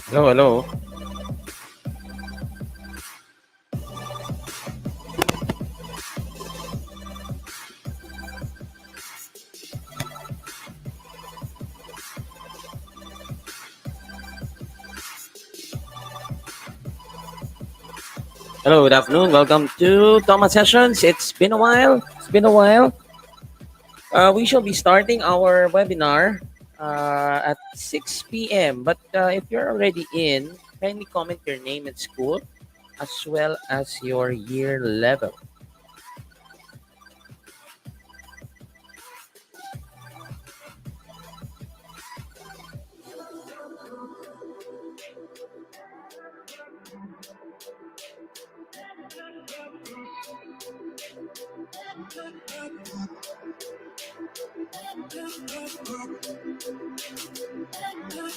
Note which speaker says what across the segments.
Speaker 1: Hello, hello. Hello, good afternoon. Welcome to Thomas Sessions. It's been a while. It's been a while. We shall be starting our webinar at 6 p.m. But if you're already in, kindly comment your name and school as well as your year level.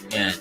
Speaker 1: Yeah.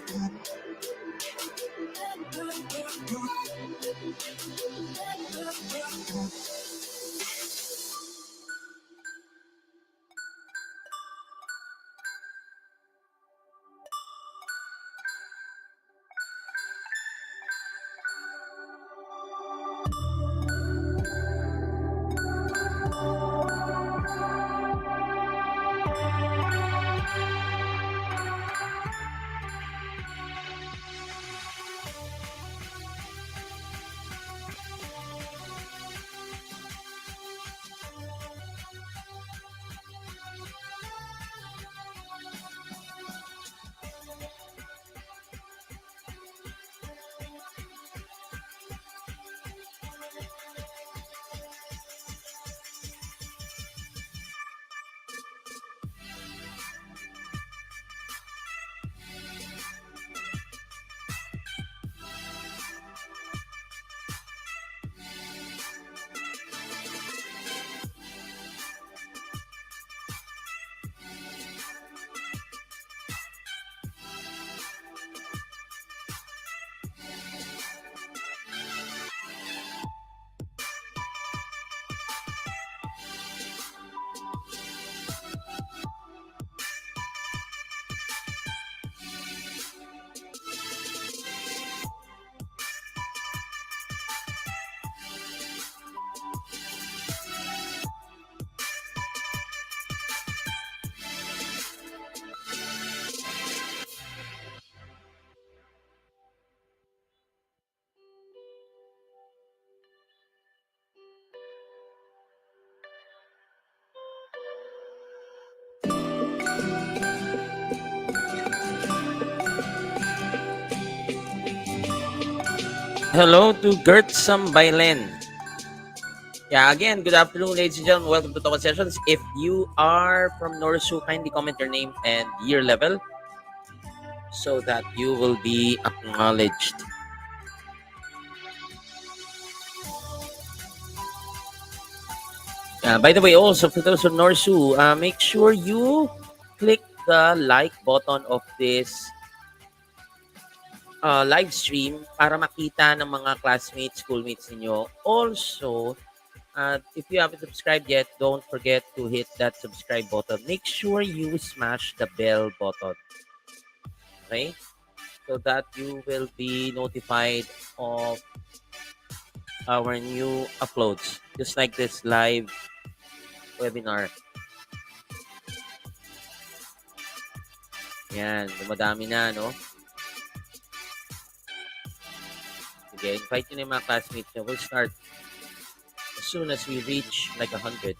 Speaker 1: Hello to Gertsam Bailen. Yeah, again, good afternoon, ladies and gentlemen. Welcome to Token Sessions. If you are from NORSU, kindly comment your name and year level so that you will be acknowledged. By the way, also for those from NORSU, make sure you click the like button of this live stream para makita ng mga classmates, schoolmates ninyo. Also, if you haven't subscribed yet, don't forget to hit that subscribe button. Make sure you smash the bell button, okay? So that you will be notified of our new uploads, just like this live webinar. Yan, dumadami na, no? Sige, invite nyo na yung mga classmates nyo. We'll start as soon as we reach like 100.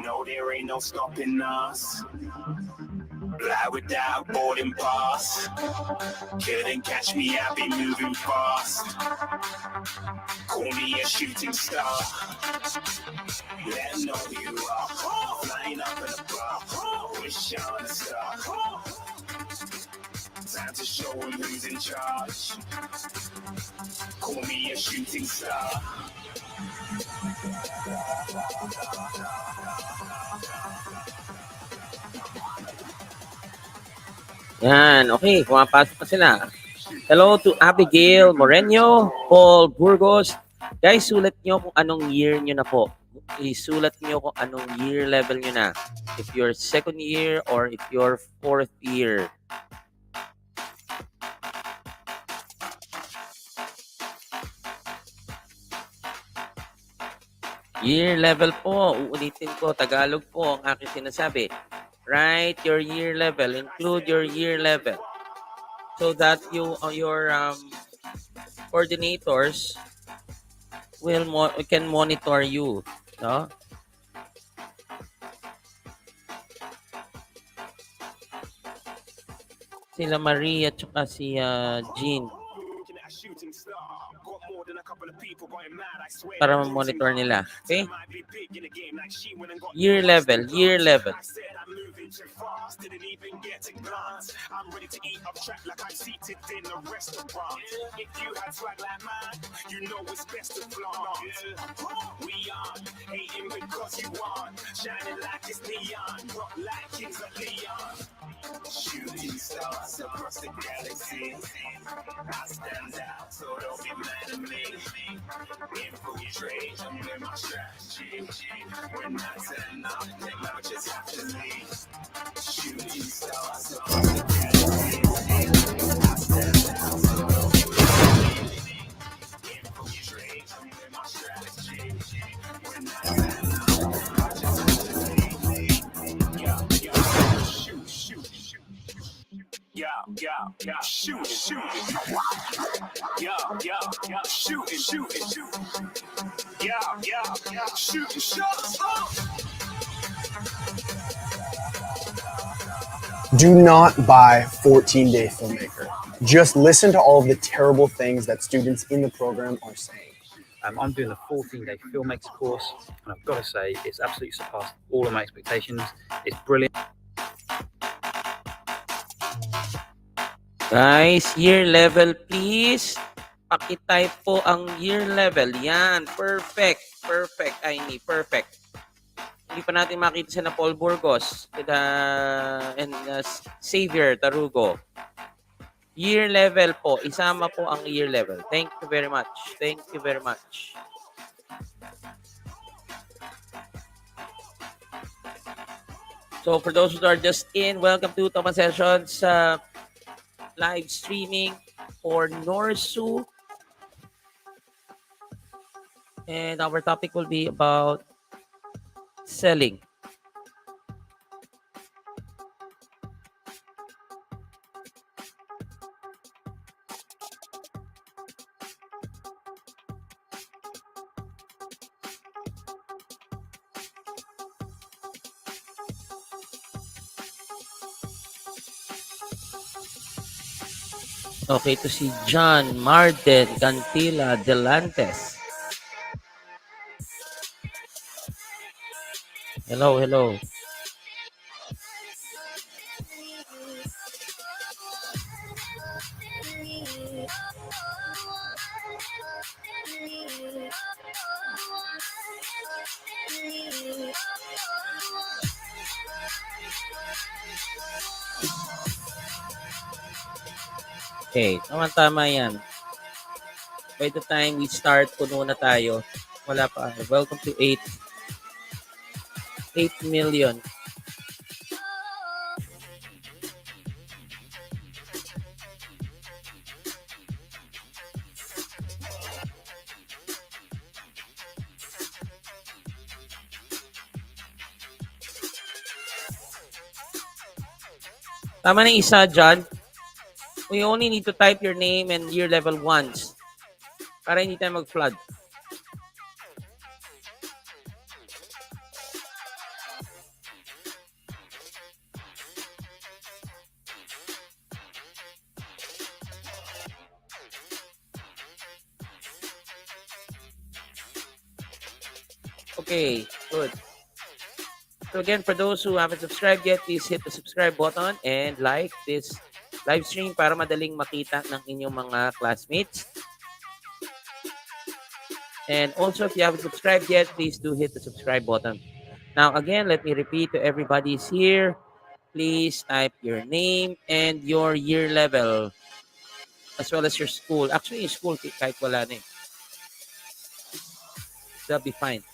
Speaker 2: No, there ain't no stopping us. Fly without boarding pass. Couldn't catch me, I be moving fast. Call me a shooting star. Let them know who you are. Flying up in a bar. Wish on a star. Time to show them who's in charge. Call me a shooting star.
Speaker 1: Yan, okay, pumapasok na sila. Hello to Abigail Moreno, Paul Burgos. Guys, sulat nyo kung anong year nyo na po. Isulat nyo kung anong year level nyo na. If you're second year or if you're fourth year. Year level po, uulitin ko, Tagalog po ang aking sinasabi. Write your year level, include your year level so that your coordinators can monitor you, no? Sila Maria at saka si Jean. Para ma-monitor nila. Okay? Year level.
Speaker 2: I'm ready to eat up track like I'm seated in a restaurant. If you had swag like mine, you know it's best to flaunt. We on, hating because you on, shining like it's neon, rock like Kings of Leon. Shooting stars across the galaxy. I stand out, so don't be mad at me. Infiltrate, I'm in my strategy. When I turn up, they might just have to leave. Shooting stars across the galaxy. I stand out, so don't be mad at me. Infiltrate, I'm in my strategy. When I turn up, they might just have to leave. Shoot. Yeah, shoot. Yeah, shoot. Yeah, shoot.
Speaker 3: Do not buy 14-Day Filmmaker. Just listen to all of the terrible things that students in the program are saying.
Speaker 4: I'm doing the 14-day filmmaker course, and I've got to say, it's absolutely surpassed all of my expectations. It's brilliant.
Speaker 1: Guys, year level please. Paki-type po ang year level. Yan, perfect. Perfect, Aini, perfect. Hindi pa natin makita si na Paul Burgos and Xavier Tarugo. Year level po, isama po ang year level. Thank you very much. Thank you very much. So for those who are just in, welcome to Thomas Sessions live streaming for NORSU. And our topic will be about selling. Okay, to si John Marden Cantila Delantes. Hello, hello. Okay, tama yan. By the time we start, puno na tayo. Wala pa. Welcome to 8 million. Tama na isa, John. We only need to type your name and year level once. Para hindi tayo mag-flood. Okay, good. So again, for those who haven't subscribed yet, please hit the subscribe button and like this live stream para madaling makita ng inyong mga classmates. And also, if you haven't subscribed yet, please do hit the subscribe button. Now, again, let me repeat to everybody's here. Please type your name and your year level as well as your school. Actually, yung school, kahit wala na eh. That'll be fine.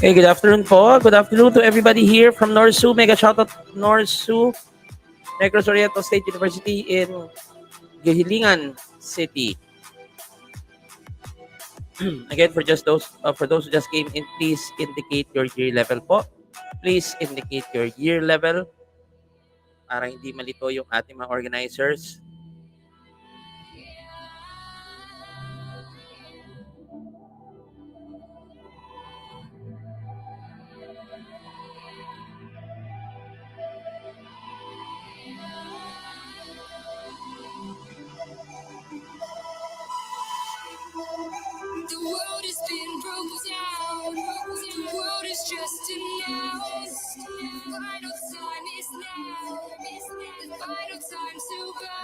Speaker 1: Hey, good afternoon po. Good afternoon to everybody here from NORSU. Mega shoutout NORSU, Negros Oriental State University in Gihilingan City. Again, for those who just came in, please indicate your year level po. Please indicate your year level para hindi malito yung ating mga organizers.
Speaker 2: The world has been broke down. The world is just announced. Final time is now. The final time to go.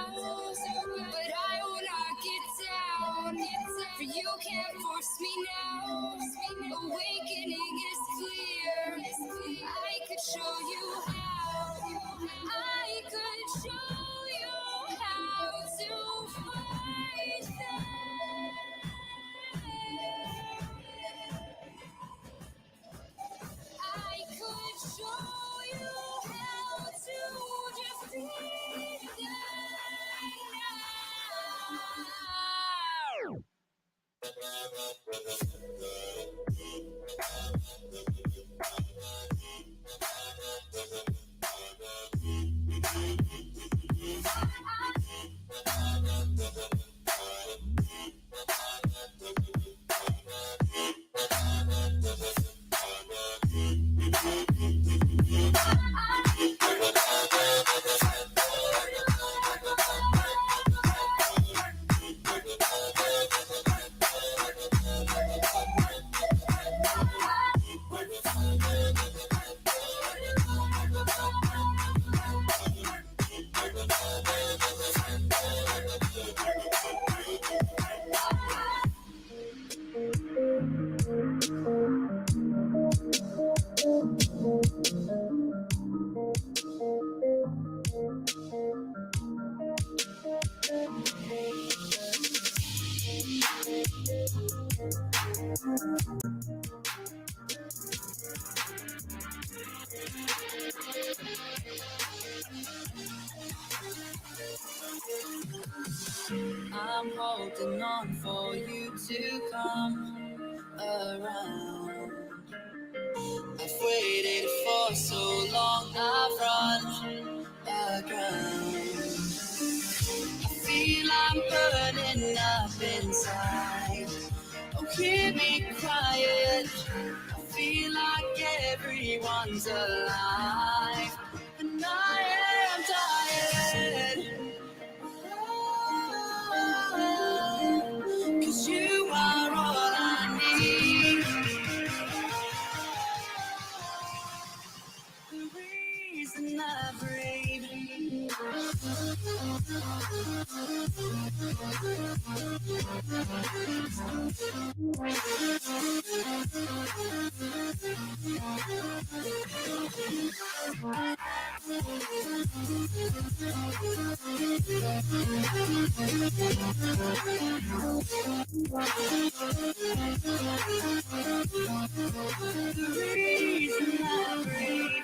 Speaker 2: But I will not get down. For you can't force me now. Awakening is clear. I could show you how. I could show you how to fight them. I could show you how to defeat them now. I'm holding on for you to come around. I've waited for so long, I've run aground. I feel I'm burning up inside. Oh, hear me crying. I feel like everyone's alive, and I am tired. 'Cause you are all I need. The reason I breathe. The reason I breathe.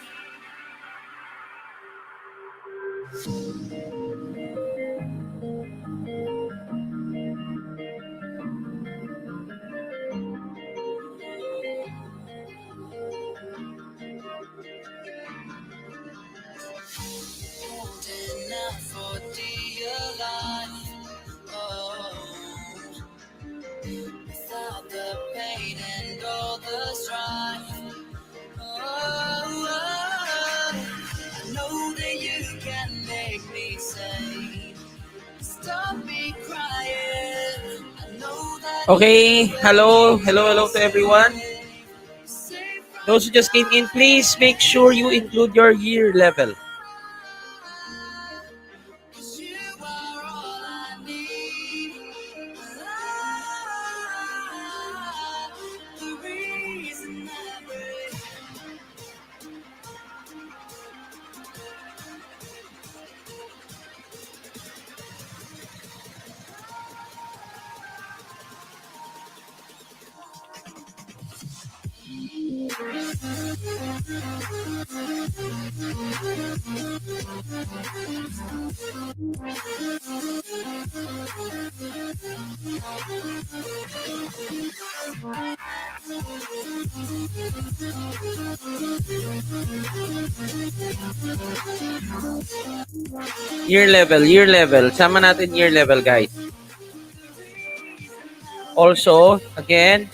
Speaker 2: Holding out for dear life. Oh, without the pain and all the strife. Oh, I know that you can make me sane. Stop me crying. I know that.
Speaker 1: Okay, hello to everyone. Those who just came in, please make sure you include your year level. Year level. Sama natin year level, guys. Also, again,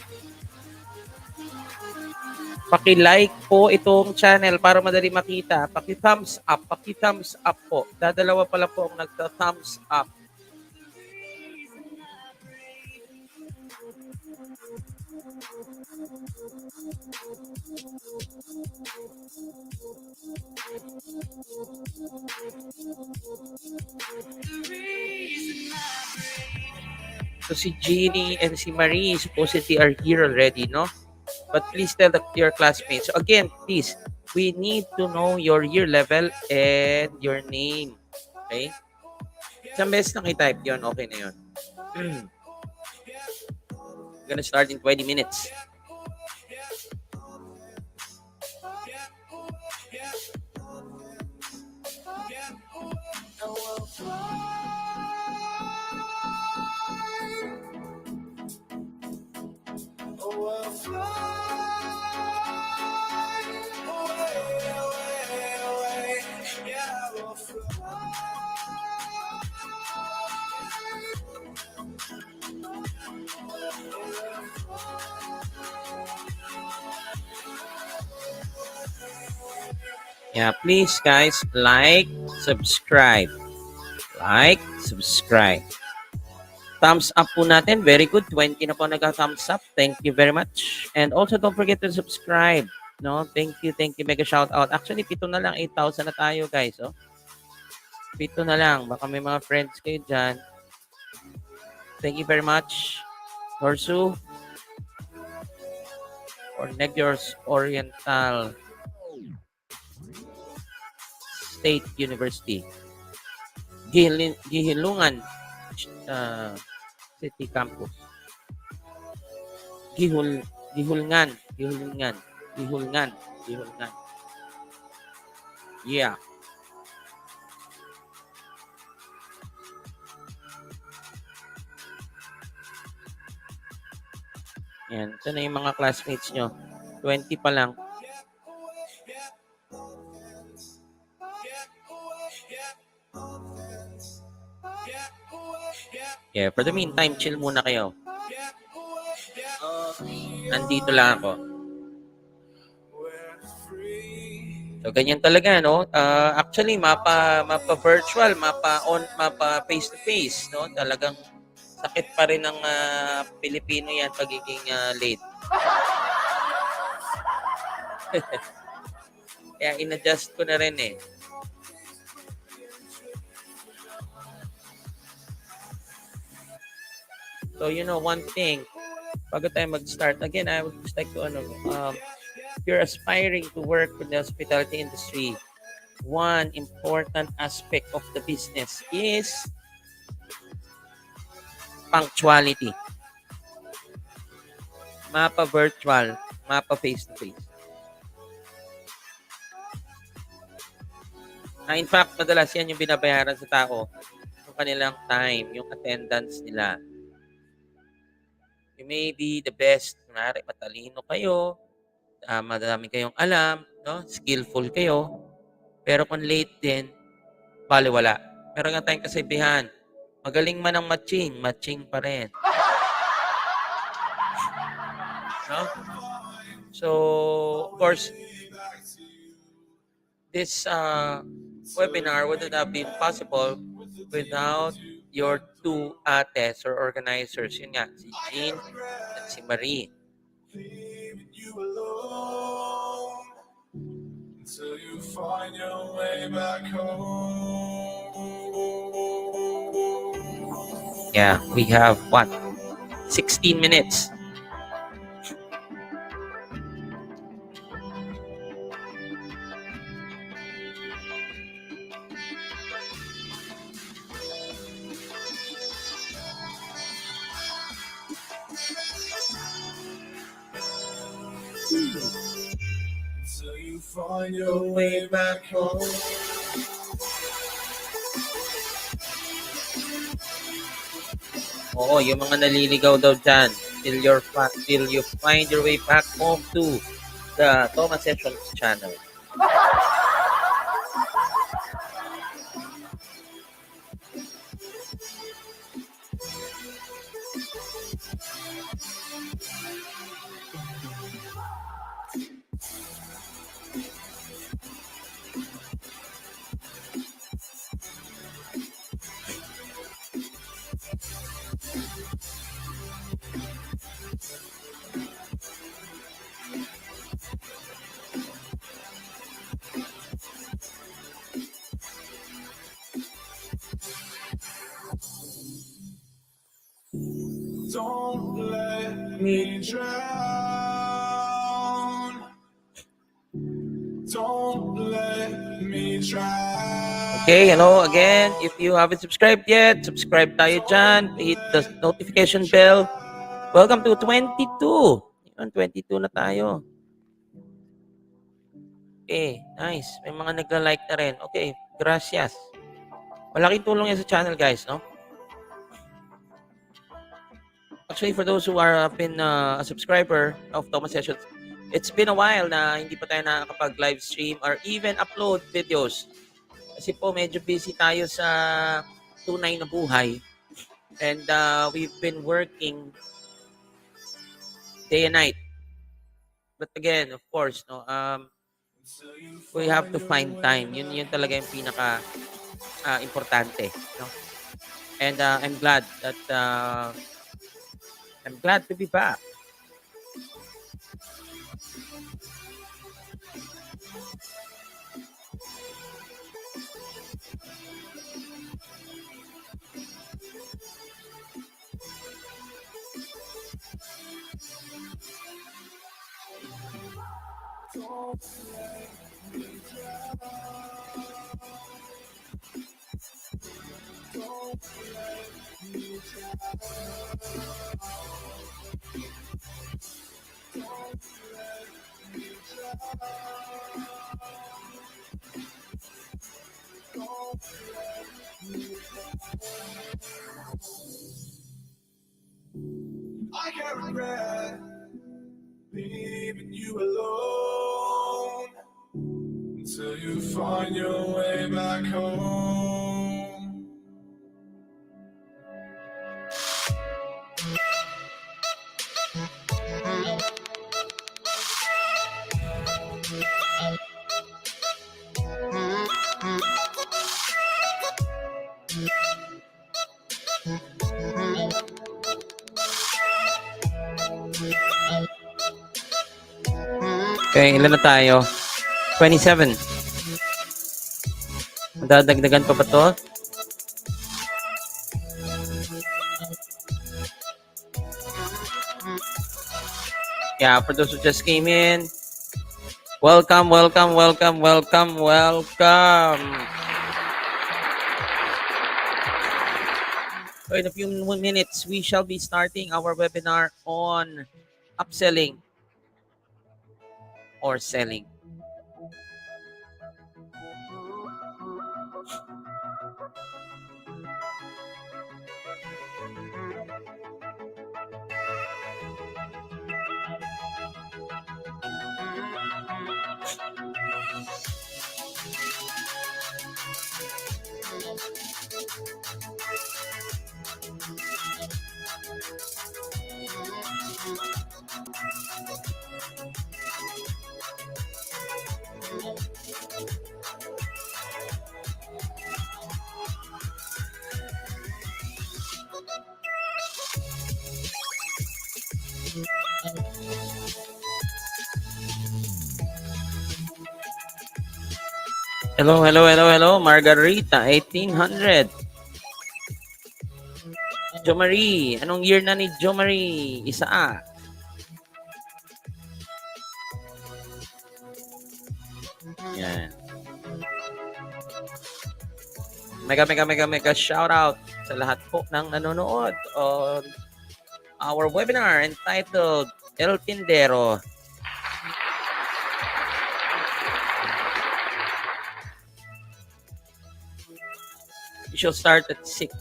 Speaker 1: paki-like po itong channel para madali makita. Paki-thumbs up po. Dadalawa pala po ang nagta-thumbs up. So si Jeannie and si Marie supposedly are here already, no? But please tell your classmates. So again, please, we need to know your year level and your name. Okay? Isang beses lang i-type yun, okay na yun. We're gonna start in 20 minutes. Yeah, please guys, like, subscribe. Like, subscribe. Thumbs up po natin. Very good. 20 na po nag-thumbs up. Thank you very much. And also, don't forget to subscribe. No, thank you. Mega shout out. Actually, 7 na lang. 8,000 na tayo, guys. Oh. 7 na lang. Baka may mga friends kayo dyan. Thank you very much. NORSU or Negros Oriental State University. Gihilungan City Campus. Gihulngan. Yeah. Yan. Ito na yung mga classmates nyo. 20 pa lang. Yeah, for the meantime, chill muna kayo. Nandito lang ako. So, ganyan talaga, no? Actually, mapa virtual, mapa face-to-face, no? Talagang sakit pa rin ng Pilipino yan pagiging late. Kaya in-adjust ko na rin eh. So, you know, one thing, bago tayo mag-start, again, I would just like to, if you're aspiring to work with the hospitality industry, one important aspect of the business is punctuality. Mapa virtual, mapa face-to-face. In fact, madalas yan yung binabayaran sa tao, yung kanilang time, yung attendance nila. You may be the best, kunwari, matalino kayo, madami kayong alam, no? Skillful kayo, pero kung late din, baliwala. Meron nga tayong kasabihan, magaling man ang matching pa rin. No? So, of course, this webinar wouldn't have been possible without your two ates or organizers. Yun nga, si Jean at si Marie. Until you find your way back home. Yeah, we have what? 16 minutes.
Speaker 2: Until you find your way back home.
Speaker 1: Oo, yung mga naliligaw daw dyan. Till you find your way back home to the Thomas Sessions channel.
Speaker 2: Don't let me drown. Don't let me drown.
Speaker 1: Okay, hello again. If you haven't subscribed yet, subscribe tayo dyan. Hit the notification bell. Welcome to 22. Yun, 22 na tayo. Okay, nice. May mga nagla-like na rin. Okay, gracias. Malaking tulong yan sa channel, guys, no? Actually, for those who have been a subscriber of Thomas Sessions, it's been a while na hindi pa tayo nakakapag-live stream or even upload videos. Kasi po, medyo busy tayo sa tunay na buhay. And we've been working day and night. But again, of course, no, we have to find time. Yun talaga yung pinaka importante, no? And I'm glad to be back.
Speaker 2: I can't regret leaving you alone until you find your way back home.
Speaker 1: Okay, ilan na tayo? 27. Dadagdagan pa ba to? Yeah, for those who just came in, welcome. So in a few minutes, we shall be starting our webinar on upselling or selling. Hello, Margarita, 1800. Jo Marie, anong year na ni Jo Marie? Isa. Yan. Mega shout out sa lahat po ng nanonood on our webinar entitled El Tindero. We shall start at 6.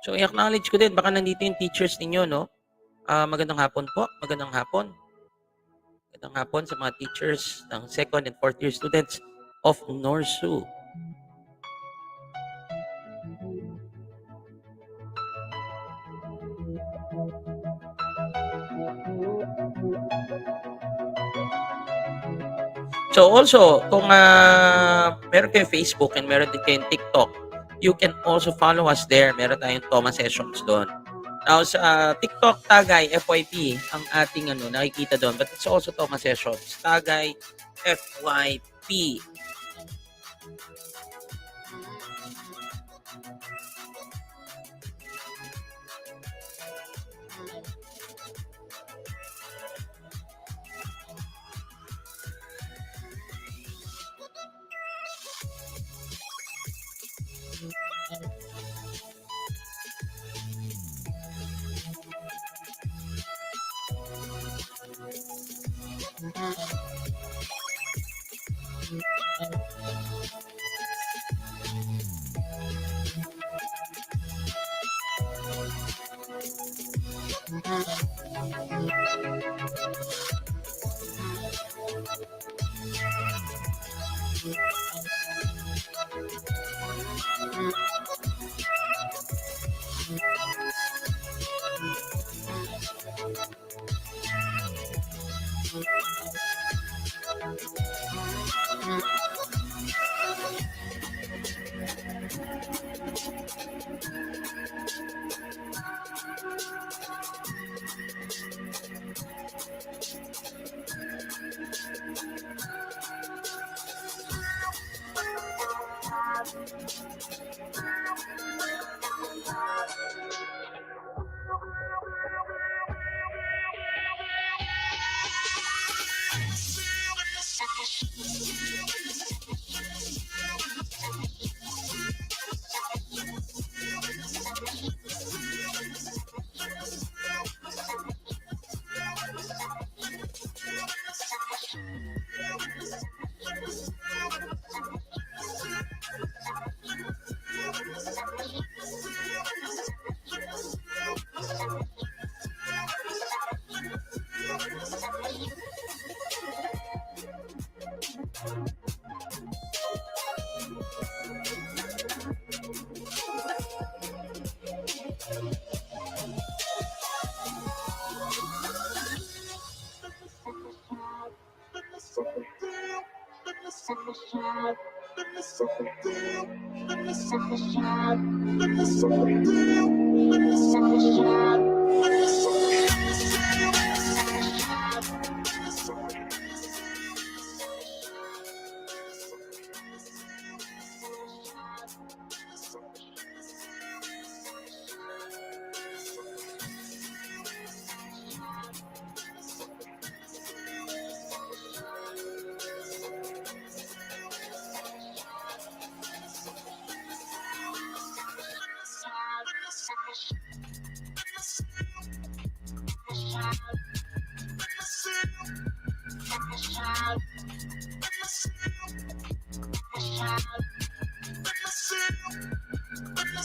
Speaker 1: So, i-acknowledge ko din, baka nandito yung teachers ninyo, no? Magandang hapon po. Magandang hapon. Magandang hapon sa mga teachers ng 2nd and 4th year students of NORSU. So also, kung meron kayong Facebook and meron din kayong TikTok, you can also follow us there. Meron tayong Toma Sessions doon. Now, sa TikTok, Tagay FYP ang ating nakikita doon. But it's also Toma Sessions. Tagay FYP.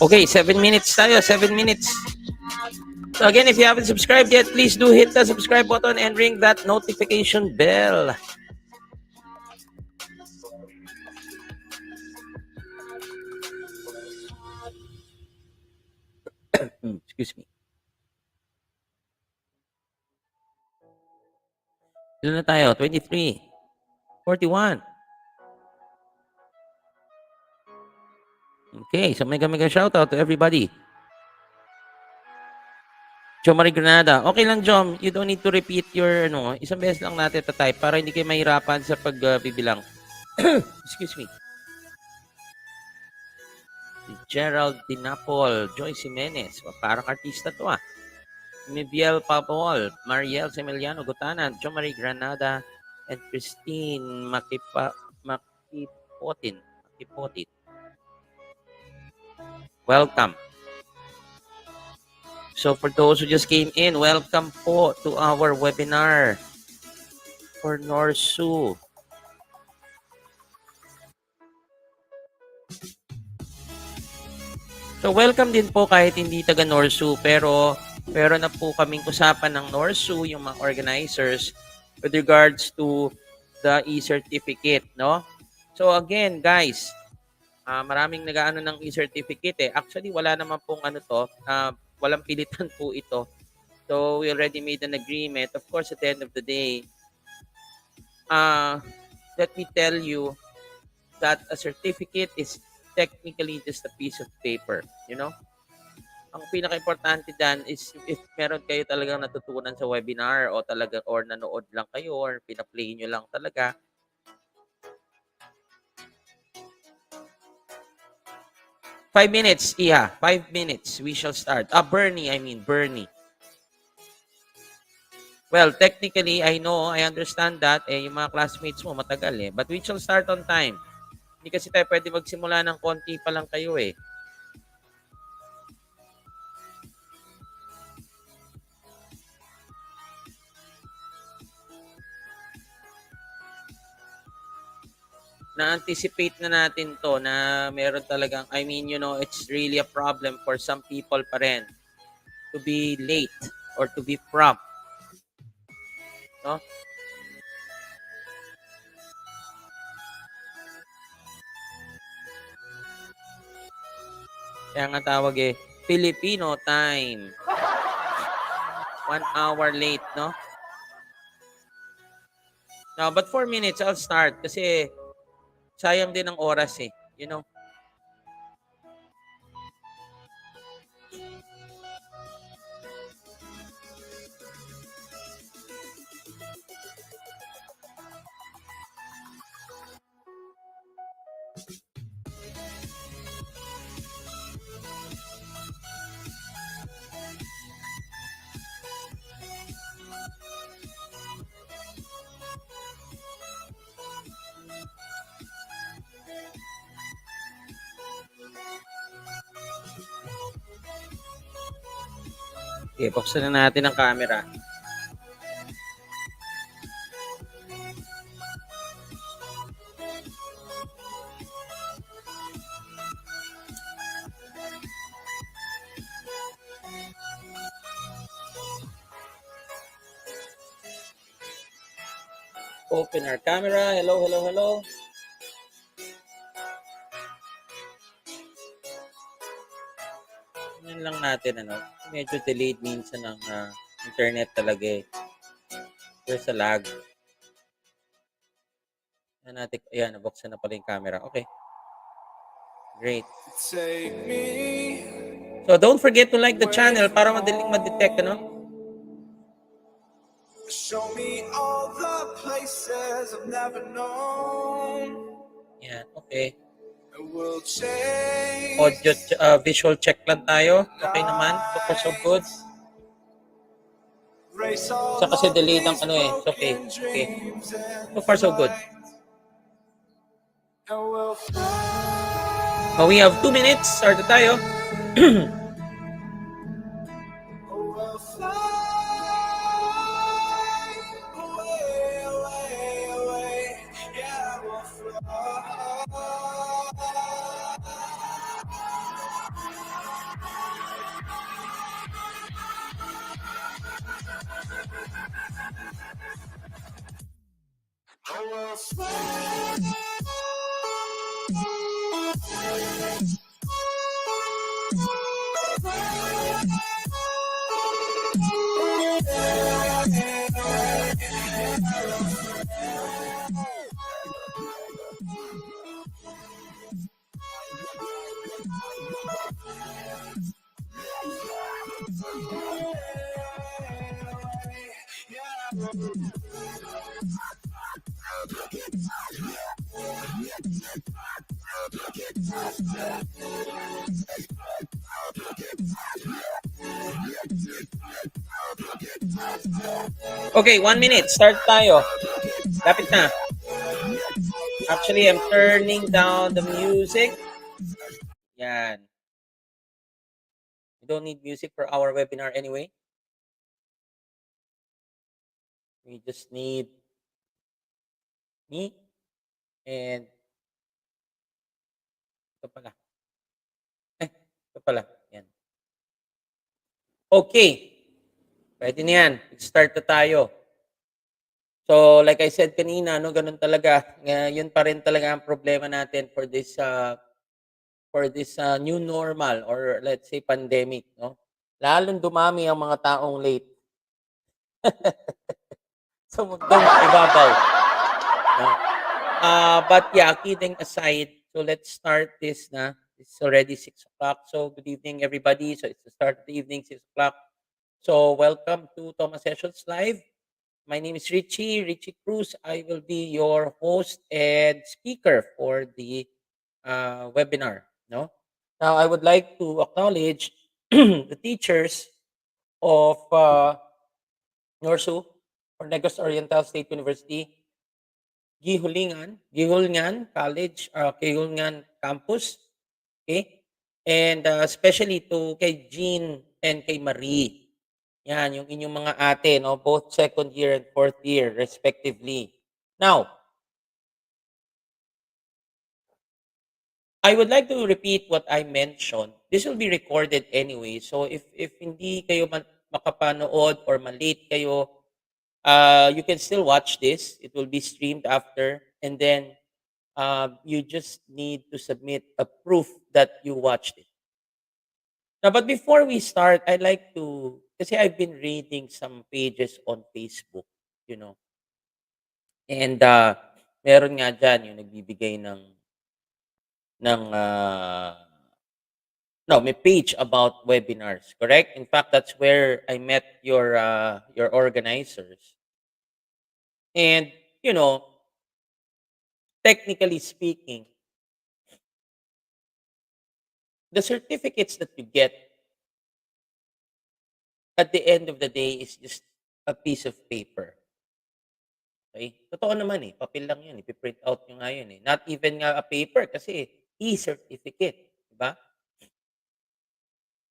Speaker 1: Okay, 7 minutes tayo. 7 minutes. So again, if you haven't subscribed yet, please do hit the subscribe button and ring that notification bell. Excuse me. Ilan na tayo? 23. 41. Okay, so mega shoutout to everybody. Jom Marie Granada. Okay lang, Jom. You don't need to repeat your, isang beses lang natin type para hindi kayo mahirapan sa pagbibilang. Excuse me. Si Gerald Dinapol, Joyce Jimenez. Parang artista to Mibiel Papol, Mariel Semeliano Gutanan, Jom Marie Granada, and Christine Makipotin. welcome. So for those who just came in, welcome po to our webinar for NORSU. So welcome din po kahit hindi taga NORSU, pero meron na po kaming usapan ng NORSU, yung mga organizers, with regards to the e-certificate, no? So again, guys, maraming nag-aano ng e-certificate eh. Actually, wala naman pong ano to, walang pilitan po ito. So we already made an agreement. Of course, at the end of the day, let me tell you that a certificate is technically just a piece of paper, you know? Ang pinaka-importante dyan is if meron kayo talagang natutunan sa webinar or nanood lang kayo or pina-play nyo lang talaga. 5 minutes, Iha. 5 minutes. We shall start. Bernie. Well, technically, I understand that. Yung mga classmates mo matagal eh. But we shall start on time. Hindi kasi tayo pwede magsimula ng konti pa lang kayo eh. Na-anticipate na natin to na meron talagang, it's really a problem for some people pa rin to be late or to be prompt. No? Kaya nga tawag eh, Filipino time. 1 hour late, no? No, but 4 minutes, I'll start. Kasi sayang din ang oras eh. You know? Okay, buksan na natin ang camera. Open our camera. Hello. Yan lang natin, medyo delayed minsan ng internet talaga eh. There's a lag. Ayan, nabuksan na pala yung camera. Okay. Great. So don't forget to like the channel para madaling ma-detect,
Speaker 2: Show me all the places I've never known.
Speaker 1: Yan, okay.
Speaker 2: We'll change.
Speaker 1: Audio, visual check lang tayo. Okay naman. So far so good. So kasi delayed ang It's okay. Okay. So far so good. We have 2 minutes. Start na tayo. Okay, 1 minute. Start tayo. Lapit na. Actually, I'm turning down the music. Yan. don't need music for our webinar anyway. We just need me and ito pala. Ito pala. Yan. Okay. Pwede na yan. Start na tayo. So, like I said kanina, no, ganun talaga. Yun pa rin talaga ang problema natin for this new normal or let's say pandemic, no? Lalong dumami ang mga taong late sa mundong ibabaw. No? But yeah, kidding aside, so let's start this na. It's already 6 o'clock. So good evening, everybody. So it's the start of the evening, 6 o'clock. So welcome to Thomas Sessions Live. My name is Richie Cruz. I will be your host and speaker for the webinar. No? Now, I would like to acknowledge the teachers of NORSU or Negros Oriental State University, Gihulngan College, Gihulngan Campus. Okay? And especially to kay Jean and kay Marie. Yan, yung inyong mga ate, no? Both second year and fourth year, respectively. Now, I would like to repeat what I mentioned. This will be recorded anyway. So if hindi kayo makapanood or malate kayo, you can still watch this. It will be streamed after. And then you just need to submit a proof that you watched it. Now, but before we start, I'd like to, kasi I've been reading some pages on Facebook, you know. And meron nga dyan yung nagbibigay ng no, may page about webinars, correct? In fact, that's where I met your organizers. And, you know, technically speaking, the certificates that you get at the end of the day is just a piece of paper. Okay? Totoo naman eh. Papel lang yun. Ipiprint out nyo nga yun eh. Not even nga a paper kasi e-certificate. Diba?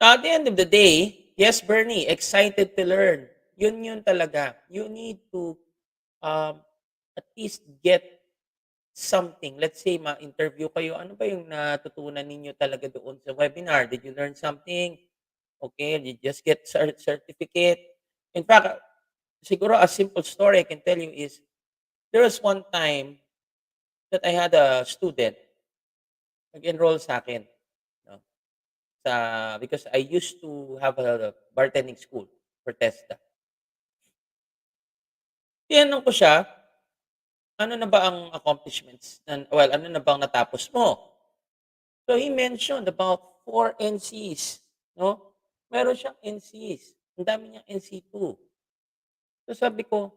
Speaker 1: At the end of the day, yes, Bernie, excited to learn. Yun talaga. You need to at least get something. Let's say, ma-interview kayo. Ano ba yung natutunan ninyo talaga doon sa webinar? Did you learn something? Okay, you just get certificate. In fact, siguro a simple story I can tell you is, there was one time that I had a student nag-enroll sa akin. No? Because I used to have a bartending school for TESDA. Tinanong ko siya, ano na ba ang accomplishments? Well, ano na bang natapos mo? So he mentioned about 4 NCs. No? Meron siyang NCs. Ang dami niyang NC2. So sabi ko,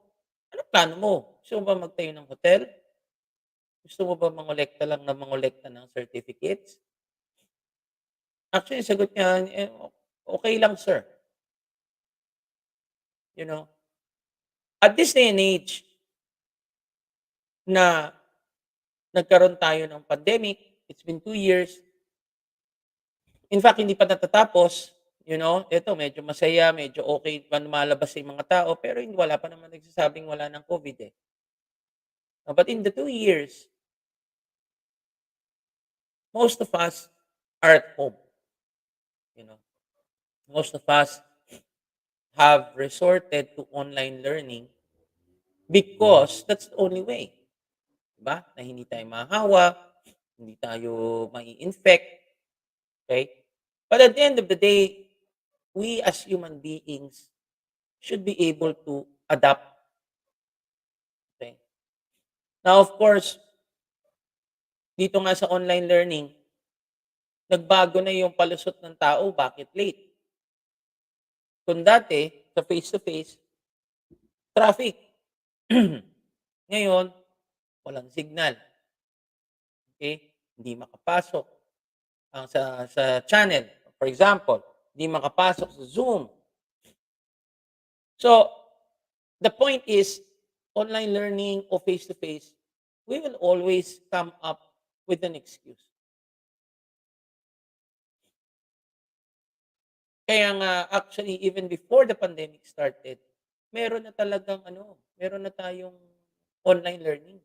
Speaker 1: ano plano mo? Gusto mo ba magtayo ng hotel? Gusto mo ba mangolekta lang na mangolekta ng certificates? Actually, sagot niya, okay lang, sir. You know, at this day and age na nagkaroon tayo ng pandemic, it's been 2 years. In fact, hindi pa natatapos. You know, ito medyo masaya, medyo okay pa lumalabas yung mga tao, pero wala pa naman nagsasabing wala ng COVID eh. But in the 2 years, most of us are at home. You know, most of us have resorted to online learning because that's the only way. Diba? Na hindi tayo mahahawa, hindi tayo mai-infect. Okay? But at the end of the day, we as human beings should be able to adapt. Okay? Now, of course, dito nga sa online learning, nagbago na yung palusot ng tao, bakit late? Kung dati, sa face-to-face, traffic. Ngayon, walang signal. Okay? Hindi makapasok sa channel. For example, hindi makapasok sa Zoom. So, the point is, online learning o face-to-face, we will always come up with an excuse. Kaya nga actually even before the pandemic started, meron na talagang meron na tayong online learning.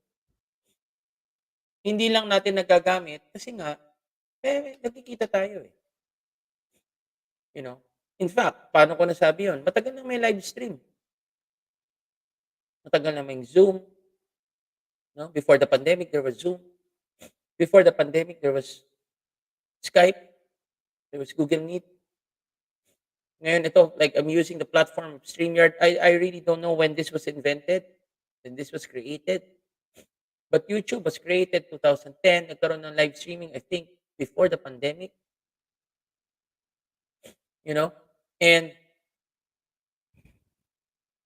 Speaker 1: Hindi lang natin nagagamit kasi nga, nagkikita tayo eh. You know? In fact, paano ko nasabi yun? Matagal na may live stream. Matagal na may Zoom. No? Before the pandemic, there was Zoom. Before the pandemic, there was Skype. There was Google Meet. Ngayon ito, like I'm using the platform of StreamYard. I really don't know when this was invented, when this was created. But YouTube was created 2010. Nagkaroon ng live streaming, I think, before the pandemic. You know? And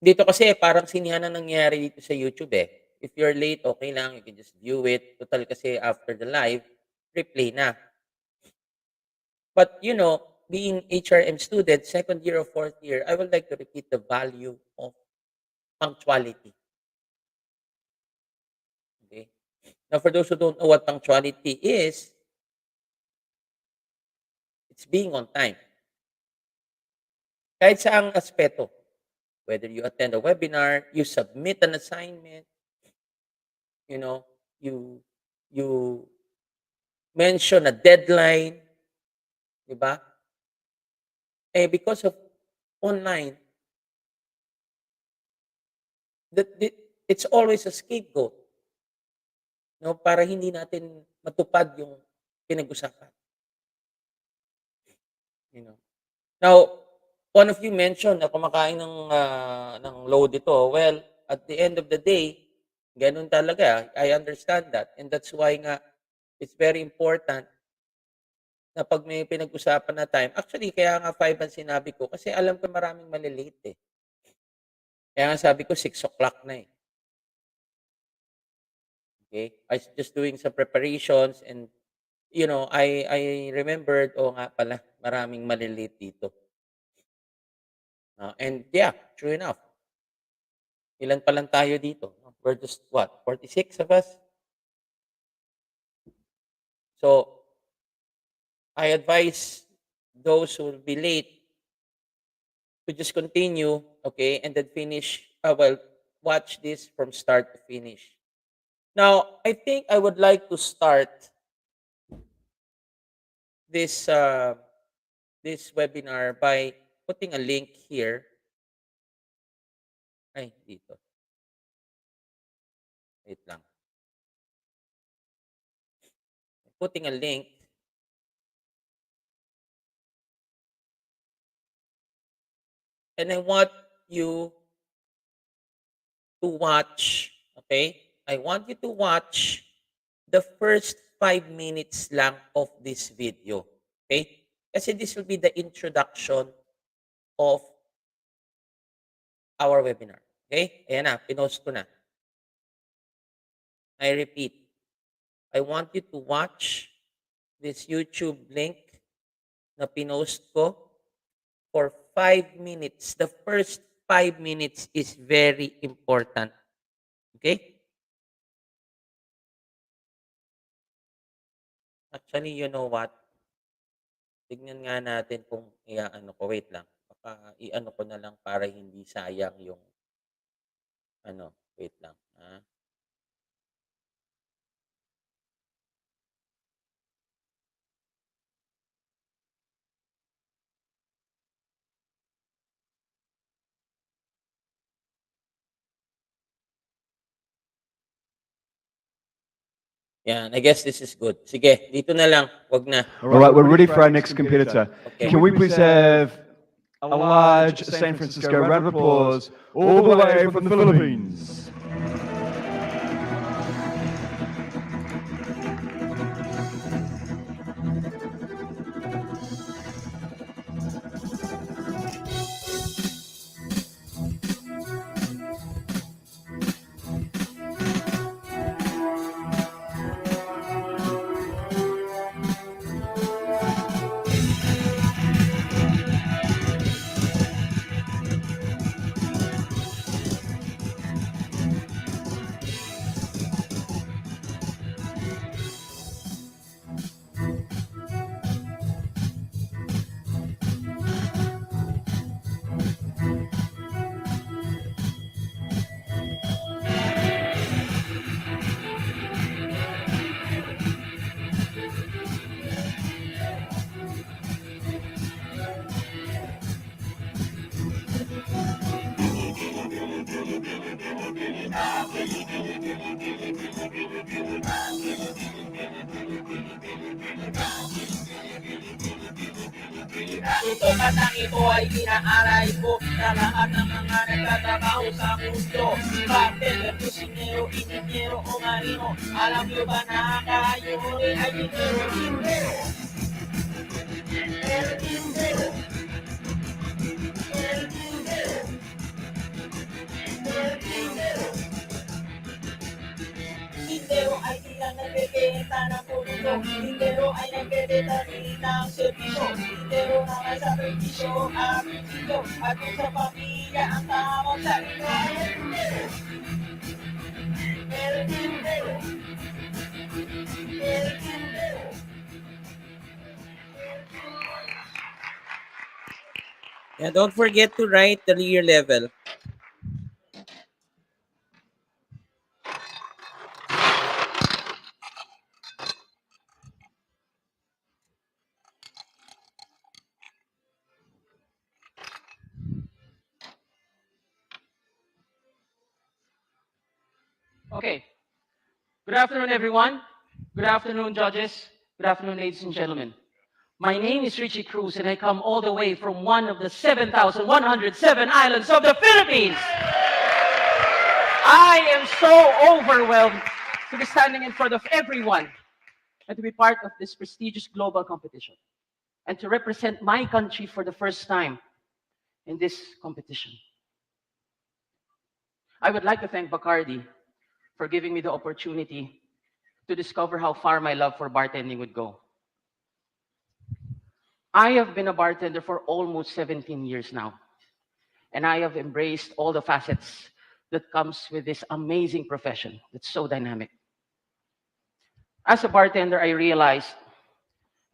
Speaker 1: dito kasi parang sinihan ang nangyayari dito sa YouTube eh. If you're late, okay lang. You can just view it. Total kasi after the live, replay na. But being HRM student, second year or fourth year, I would like to repeat the value of punctuality. Okay? Now, for those who don't know what punctuality is, it's being on time. Kahit saang aspeto, whether you attend a webinar, you submit an assignment, you mention a deadline, di ba? Because of online, it's always a scapegoat, no, para hindi natin matupad yung pinag-usapan. Now, one of you mentioned na kumakain ng load ito. Well, at the end of the day, ganun talaga. I understand that. And that's why nga, it's very important na pag may pinag-usapan na time, actually, kaya nga 5 ang sinabi ko, kasi alam ko maraming malilate eh. Kaya nga sabi ko, 6 o'clock na eh. Okay? I was just doing some preparations and, I remembered, nga pala, maraming malilate dito. And yeah, true enough. Ilan pa lang tayo dito? We're just, 46 of us? So, I advise those who will be late to just continue, okay, and then finish, watch this from start to finish. Now, I think I would like to start this this webinar by putting a link here. Ay, dito. Wait lang. Putting a link. And I want you to watch, okay? I want you to watch the first 5 minutes lang of this video, okay? Kasi this will be the introduction of our webinar, okay? Ayan na, pinost ko na. I repeat, I want you to watch this YouTube link na pinost ko for 5 minutes. The first 5 minutes is very important. Okay? Actually, you know what? Tignan nga natin kung i-ano ko. Wait lang. Baka i-ano ko na lang para hindi sayang yung wait lang. Yan, I guess this is good. Sige, dito na lang. Wag na.
Speaker 5: All right, we're ready for our next competitor.
Speaker 1: Okay.
Speaker 5: Can we please have a large San Francisco round of applause all the way from the Philippines?
Speaker 1: tutok at ang ito ay inaalay ko na lahat ng mga nagtatrabaho sa mundo. Bartender, kusinero, inhinyero o marino, alam nyo ba na kayo rin ay tindero? Tindero, el tindero, el tindero, el tindero. Tindero ay tilang nagbebenta ng produkto. Tindero ay nagbebenta rin ng servisyo. Tindero na may sakripisyo at prinsipyo. At kung sa pamilya ang tawag sa inyo ay el tindero. El tindero. El tindero. Yeah, don't forget to write the year level.
Speaker 6: Okay. Good afternoon, everyone. Good afternoon, judges. Good afternoon, ladies and gentlemen. My name is Richie Cruz, and I come all the way from one of the 7,107 islands of the Philippines. I am so overwhelmed to be standing in front of everyone and to be part of this prestigious global competition and to represent my country for the first time in this competition. I would like to thank Bacardi for giving me the opportunity to discover how far my love for bartending would go. I have been a bartender for almost 17 years now, and I have embraced all the facets that comes with this amazing profession that's so dynamic. As a bartender, I realized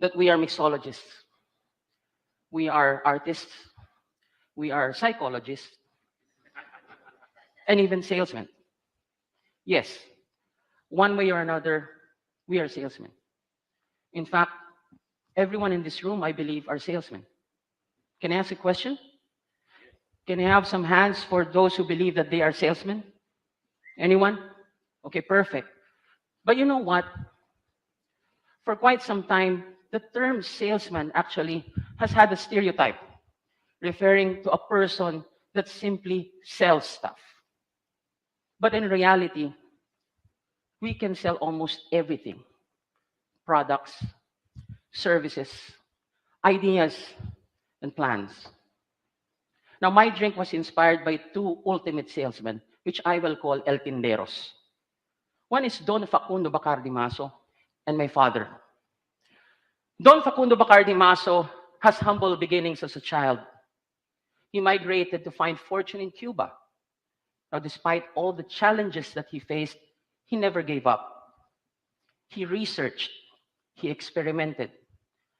Speaker 6: that we are mixologists, we are artists, we are psychologists, and even salesmen. Yes, one way or another, we are salesmen. In fact, everyone in this room, I believe, are salesmen. Can I ask a question? Can I have some hands for those who believe that they are salesmen? Anyone? Okay, perfect. But you know what? For quite some time, the term salesman actually has had a stereotype referring to a person that simply sells stuff. But in reality, we can sell almost everything: products, services, ideas, and plans. Now, my drink was inspired by two ultimate salesmen, which I will call El Tinderos. One is Don Facundo Bacardi Maso and my father. Don Facundo Bacardi Maso has humble beginnings as a child. He migrated to find fortune in Cuba. Now, despite all the challenges that he faced, he never gave up. He researched, he experimented,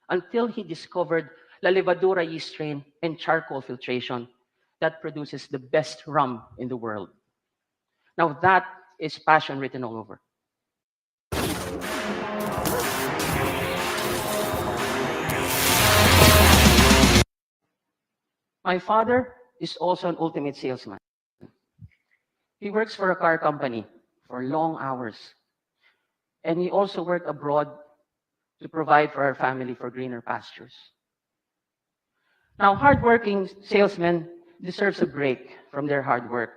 Speaker 6: until he discovered La Levadura yeast strain and charcoal filtration that produces the best rum in the world. Now, that is passion written all over. My father is also an ultimate salesman. He works for a car company for long hours. And he also worked abroad to provide for our family for greener pastures. Now, hardworking salesmen deserve a break from their hard work.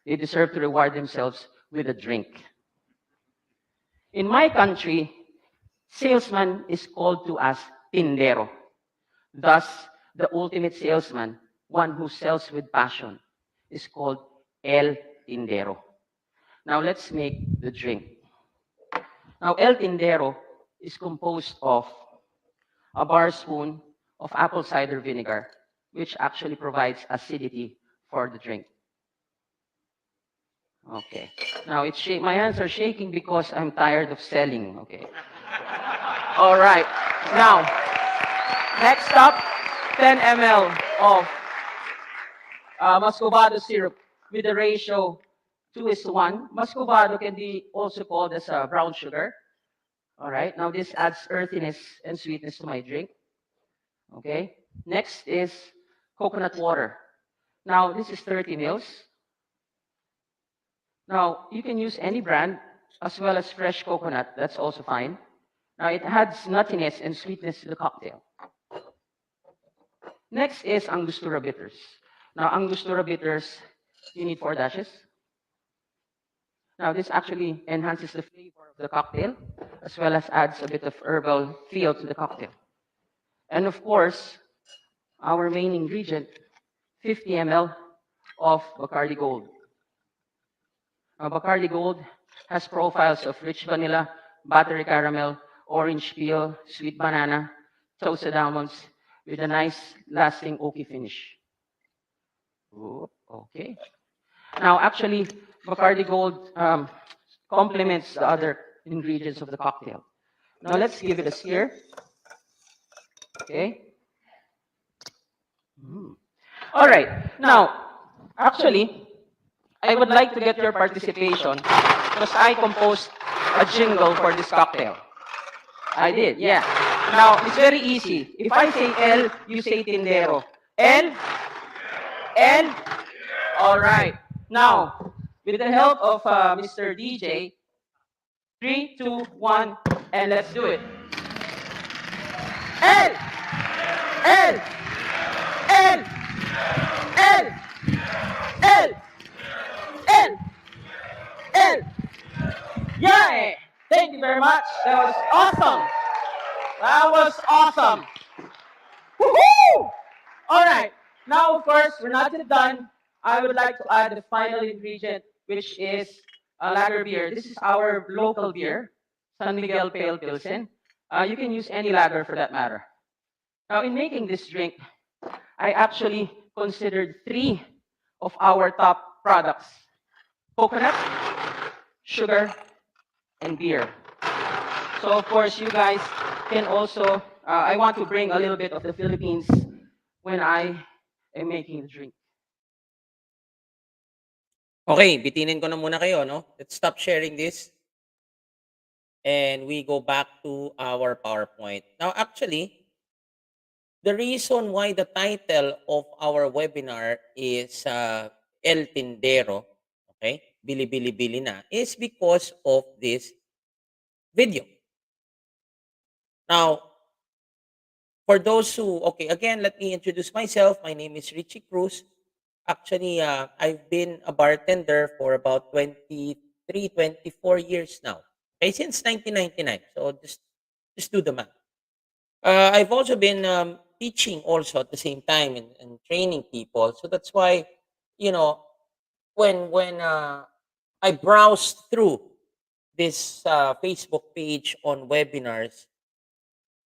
Speaker 6: They deserve to reward themselves with a drink. In my country, salesman is called to as tindero. Thus, the ultimate salesman, one who sells with passion, is called el tindero. Now, let's make the drink. Now, el tindero is composed of a bar spoon of apple cider vinegar, which actually provides acidity for the drink. Okay. Now, my hands are shaking because I'm tired of selling. Okay. All right. Now, next up, 10 ml of muscovado syrup with a ratio 2:1. Muscovado can be also called as brown sugar. All right. Now, this adds earthiness and sweetness to my drink. Okay. Next is coconut water. Now, this is 30 mils. Now, you can use any brand as well as fresh coconut. That's also fine. Now, it adds nuttiness and sweetness to the cocktail. Next is Angostura bitters. Now, Angostura bitters, you need 4 dashes. Now, this actually enhances the flavor of the cocktail, as well as adds a bit of herbal feel to the cocktail. And of course, our main ingredient, 50 ml of Bacardi Gold. Now, Bacardi Gold has profiles of rich vanilla, buttery caramel, orange peel, sweet banana, toasted almonds, with a nice lasting oaky finish. Ooh, okay. Now, actually, Bacardi Gold complements the other ingredients of the cocktail. Now, let's give it a stir. Okay. All right. Now, actually, I would like to get your participation because I composed a jingle for this cocktail. I did, yeah. Now, it's very easy. If I say L, you say Tindero. L, L, all right. Now, with the help of Mr. DJ, 3, 2, 1, and let's do it. L, L, L, L, L, L, L. Yeah! Thank you very much. That was awesome. That was awesome. Woohoo! All right. Now, of course, we're not yet done. I would like to add the final ingredient, which is a lager beer. This is our local beer, San Miguel Pale Pilsen. You can use any lager for that matter. Now, in making this drink, I actually considered 3 of our top products: coconut, sugar, and beer. So, of course, you guys can also, I want to bring a little bit of the Philippines when I am making the drink.
Speaker 1: Okay, bitinin ko na muna kayo, no? Let's stop sharing this. And we go back to our PowerPoint. Now, actually, the reason why the title of our webinar is El Tindero, okay, Bili Bili Bili na, is because of this video. Now, for those who, okay, again, let me introduce myself. My name is Richie Cruz. Actually, I've been a bartender for about 23, 24 years now. Okay, since 1999. So just do the math. I've also been teaching also at the same time and training people. So that's why, you know, when I browsed through this Facebook page on webinars,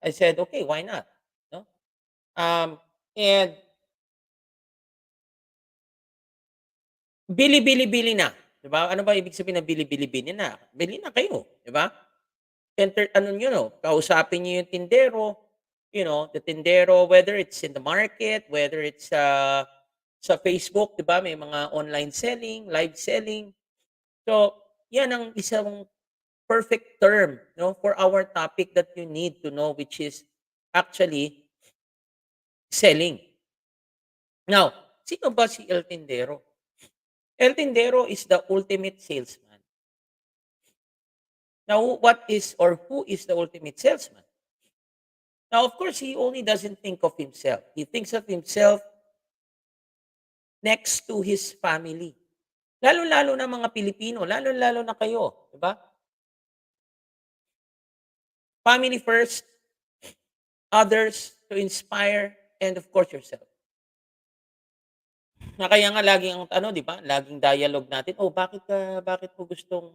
Speaker 1: I said, okay, why not? No? And bili-bili-bili na. 'Di ba? Ano ba ibig sabihin ng bili-bili-bili na? Bili na kayo, 'di ba? Ano niyo, no? Kausapin niyo yung tindero, the tindero, whether it's in the market, whether it's sa Facebook, 'di ba? May mga online selling, live selling. So, 'yan ang isang perfect term, no, for our topic that you need to know, which is actually selling. Now, sino ba si El Tindero? El Tindero is the ultimate salesman. Now, what is or who is the ultimate salesman? Now, of course, he only doesn't think of himself. He thinks of himself next to his family. Lalo-lalo na mga Pilipino, lalo-lalo na kayo, 'di ba? Family first, others to inspire, and of course yourself. Na kaya nga laging ang ano, 'di ba? Laging dialogue natin, "Oh, bakit mo gustong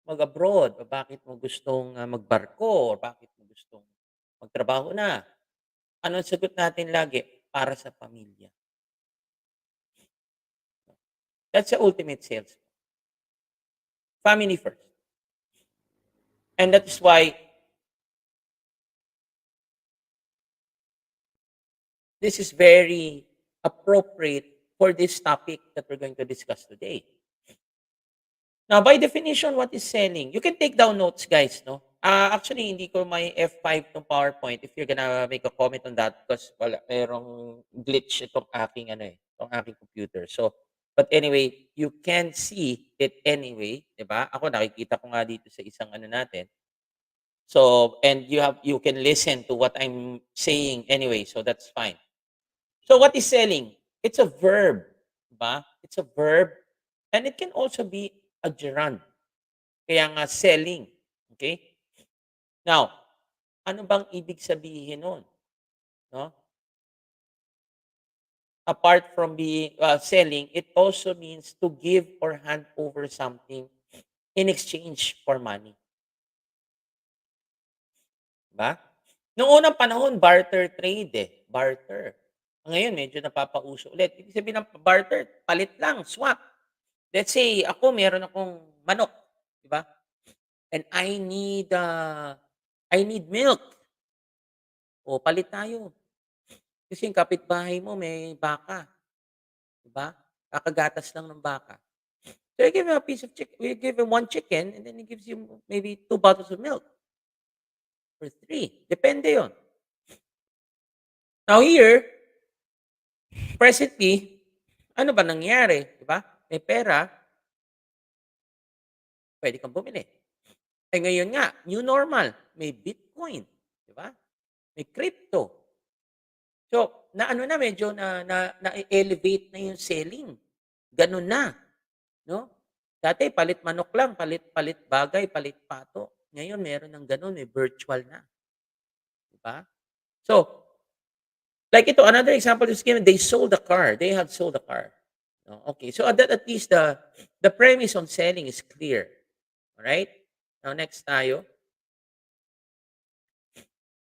Speaker 1: mag-abroad? O bakit mo gustong magbarko? O bakit mo gustong magtrabaho na?" Ano ang sagot natin lagi? Para sa pamilya. That's the ultimate sales. Family first. And that is why this is very appropriate for this topic that we're going to discuss today. Now, by definition, what is selling? You can take down notes, guys, no? Actually, hindi ko may F5 tong PowerPoint if you're gonna make a comment on that because wala, merong glitch itong aking, itong aking computer. So, but anyway, you can see it anyway, di ba? Ako, nakikita ko nga dito sa isang natin. So, and you can listen to what I'm saying anyway, so that's fine. So what is selling? It's a verb, ba? It's a verb, and it can also be a gerund. Kaya nga selling. Okay? Now, ano bang ibig sabihin nun? No? Apart from being selling, it also means to give or hand over something in exchange for money. Ba? Noong unang panahon, barter trade eh. Barter. Ngayon, medyo napapauso ulit. Ibig sabihin ng barter, palit lang, swap. Let's say, ako, meron akong manok. Di ba? And I need milk. O, palit tayo. Kasi yung kapitbahay mo may baka. Di ba? Kakagatas lang ng baka. So, you give him a piece of chicken. We give him one chicken and then he gives you maybe 2 bottles of milk. Or 3. Depende yon. Now here, presently, ano ba nangyari? Di ba? May pera, pwede kang bumili. Eh ngayon nga, new normal, may Bitcoin. Di ba? May crypto. So, medyo na-elevate na yung selling. Ganun na. No? Dati, palit manok lang, palit bagay, palit pato. Ngayon, meron ng ganun, may virtual na. Di ba? So, like ito, another example is given, they sold a car. They had sold a car. No? Okay, so that at least the premise on selling is clear. All right? Now, next tayo.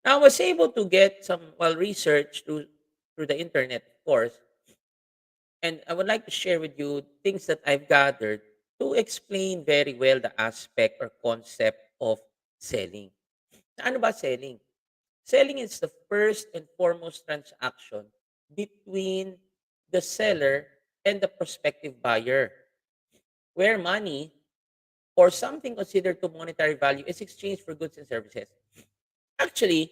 Speaker 1: Now, I was able to get some, research through the internet, of course. And I would like to share with you things that I've gathered to explain very well the aspect or concept of selling. Ano ba selling? Selling is the first and foremost transaction between the seller and the prospective buyer, where money or something considered to monetary value is exchanged for goods and services. Actually,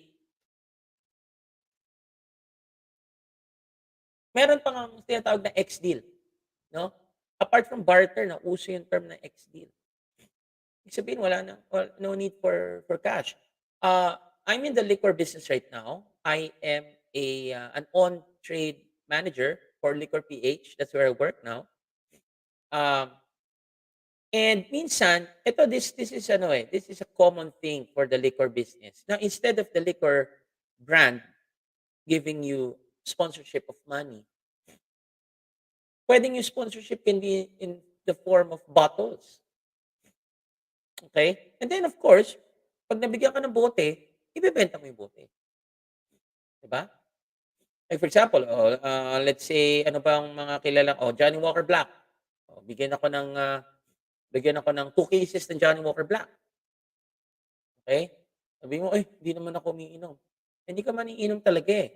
Speaker 1: meron pa nga tinatawag na X-deal. No? Apart from barter, uso yung term na X-deal. Ibig sabihin, no need for cash. I'm in the liquor business right now. I am an on-trade manager for Liquor PH. That's where I work now. And minsan, this is a common thing for the liquor business. Now, instead of the liquor brand giving you sponsorship of money, pwedeng yung sponsorship can be in the form of bottles. Okay? And then, of course, pag nabigyan ka ng bote, ibebenta mo yung bote. Diba? Like for example, let's say, ano bang mga kilalang, Johnny Walker Black. Bigyan ako ng 2 cases ng Johnny Walker Black. Okay? Sabi mo, hindi naman ako umiinom. Hindi ka man iinom talaga eh.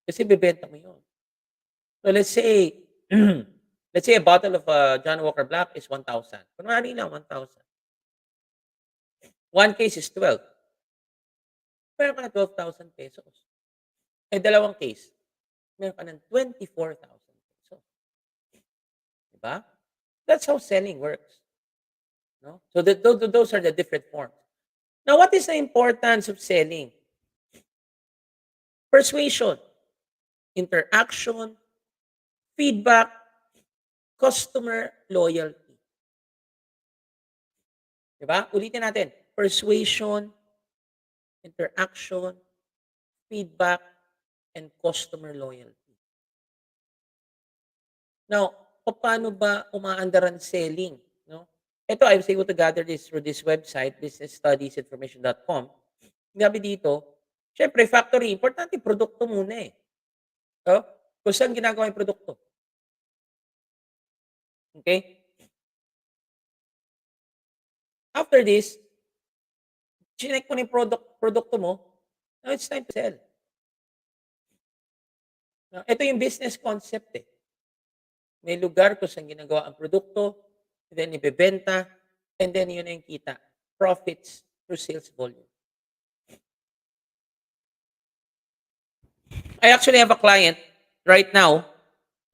Speaker 1: Kasi bebenta mo yun. So let's say, a bottle of Johnny Walker Black is 1,000. Kunwari lang, 1,000. 1 case is 12. Meron ka na 12,000 pesos. Dalawang case. Meron ka ng 24,000 pesos. Diba? That's how selling works. No? So those are the different forms. Now, what is the importance of selling? Persuasion, interaction, feedback, customer loyalty. Diba? Ulitin natin. Persuasion, interaction, feedback, and customer loyalty. Now, paano ba umaandaran selling? No? Ito, I was able to gather this through this website, businessstudiesinformation.com. Gabi dito, syempre, factory, importante, produkto muna eh. So, kung saan ginagawa yung produkto? Okay? After this, chinek mo na yung produkto mo, now it's time to sell. Now, ito yung business concept eh. May lugar kung saan ginagawa ang produkto, and then ibebenta, and then yun na yung kita. Profits through sales volume. I actually have a client right now.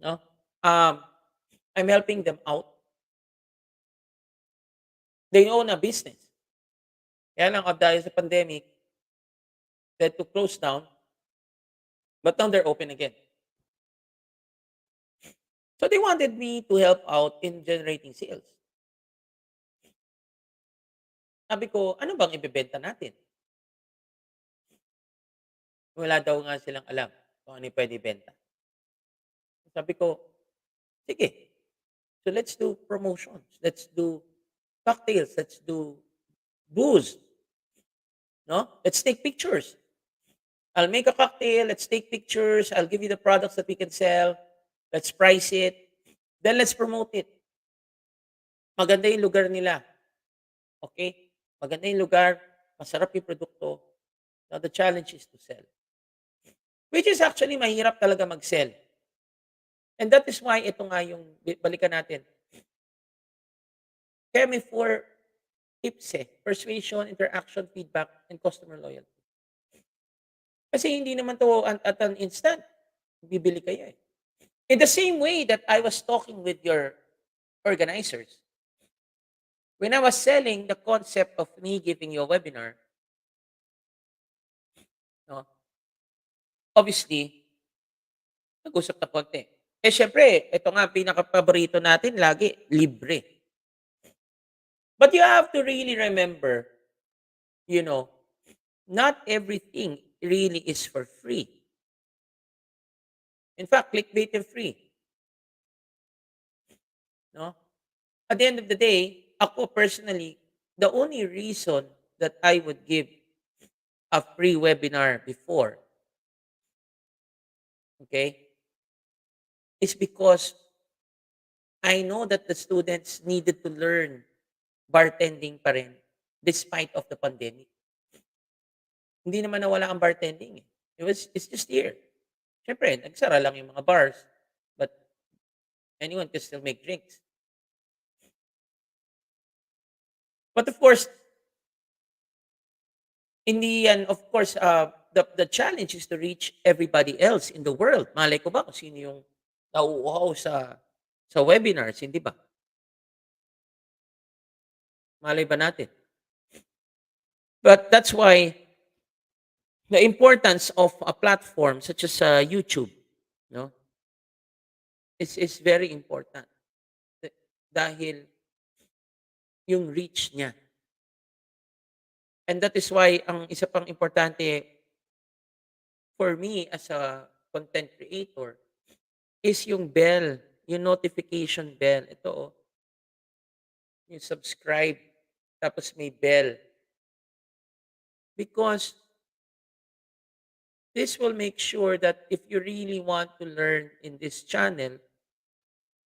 Speaker 1: No? I'm helping them out. They own a business. Kaya lang, dahil sa pandemic, they had to close down. But now they're open again. So they wanted me to help out in generating sales. Sabi ko, ano bang ibebenta natin? Wala daw nga silang alam kung ano yung pwede ibenta. Sabi ko, sige. So let's do promotions. Let's do cocktails. Let's do booze. No? Let's take pictures. I'll make a cocktail. Let's take pictures. I'll give you the products that we can sell. Let's price it. Then let's promote it. Maganda yung lugar nila. Okay? Maganda yung lugar. Masarap yung produkto. Now the challenge is to sell. Which is actually mahirap talaga mag-sell. And that is why ito nga yung balikan natin. Kaya may 4 tips persuasion, interaction, feedback, and customer loyalty. Kasi hindi naman to at an instant. Bibili kayo eh. In the same way that I was talking with your organizers, when I was selling the concept of me giving you a webinar, no, obviously, nag-usap na konti. Eh, syempre, ito nga, pinaka-paborito natin lagi, libre. But you have to really remember, you know, not everything really is for free. In fact, clickbait and free. No? At the end of the day, ako personally, the only reason that I would give a free webinar before, okay, is because I know that the students needed to learn bartending pa rin despite of the pandemic. Hindi naman nawala ang bartending eh. It's just here. Siyempre, nagsara lang yung mga bars, but anyone can still make drinks. But of course, hindi yan, of course, the challenge is to reach everybody else in the world. Malay ko ba kung sino yung nauuhaw sa webinars, hindi ba? Malay ba natin? But that's why the importance of a platform such as YouTube, no, is very important. Dahil yung reach niya. And that is why ang isa pang importante for me as a content creator is yung bell, yung notification bell. Ito oh, yung subscribe, tapos may bell. Because this will make sure that if you really want to learn in this channel,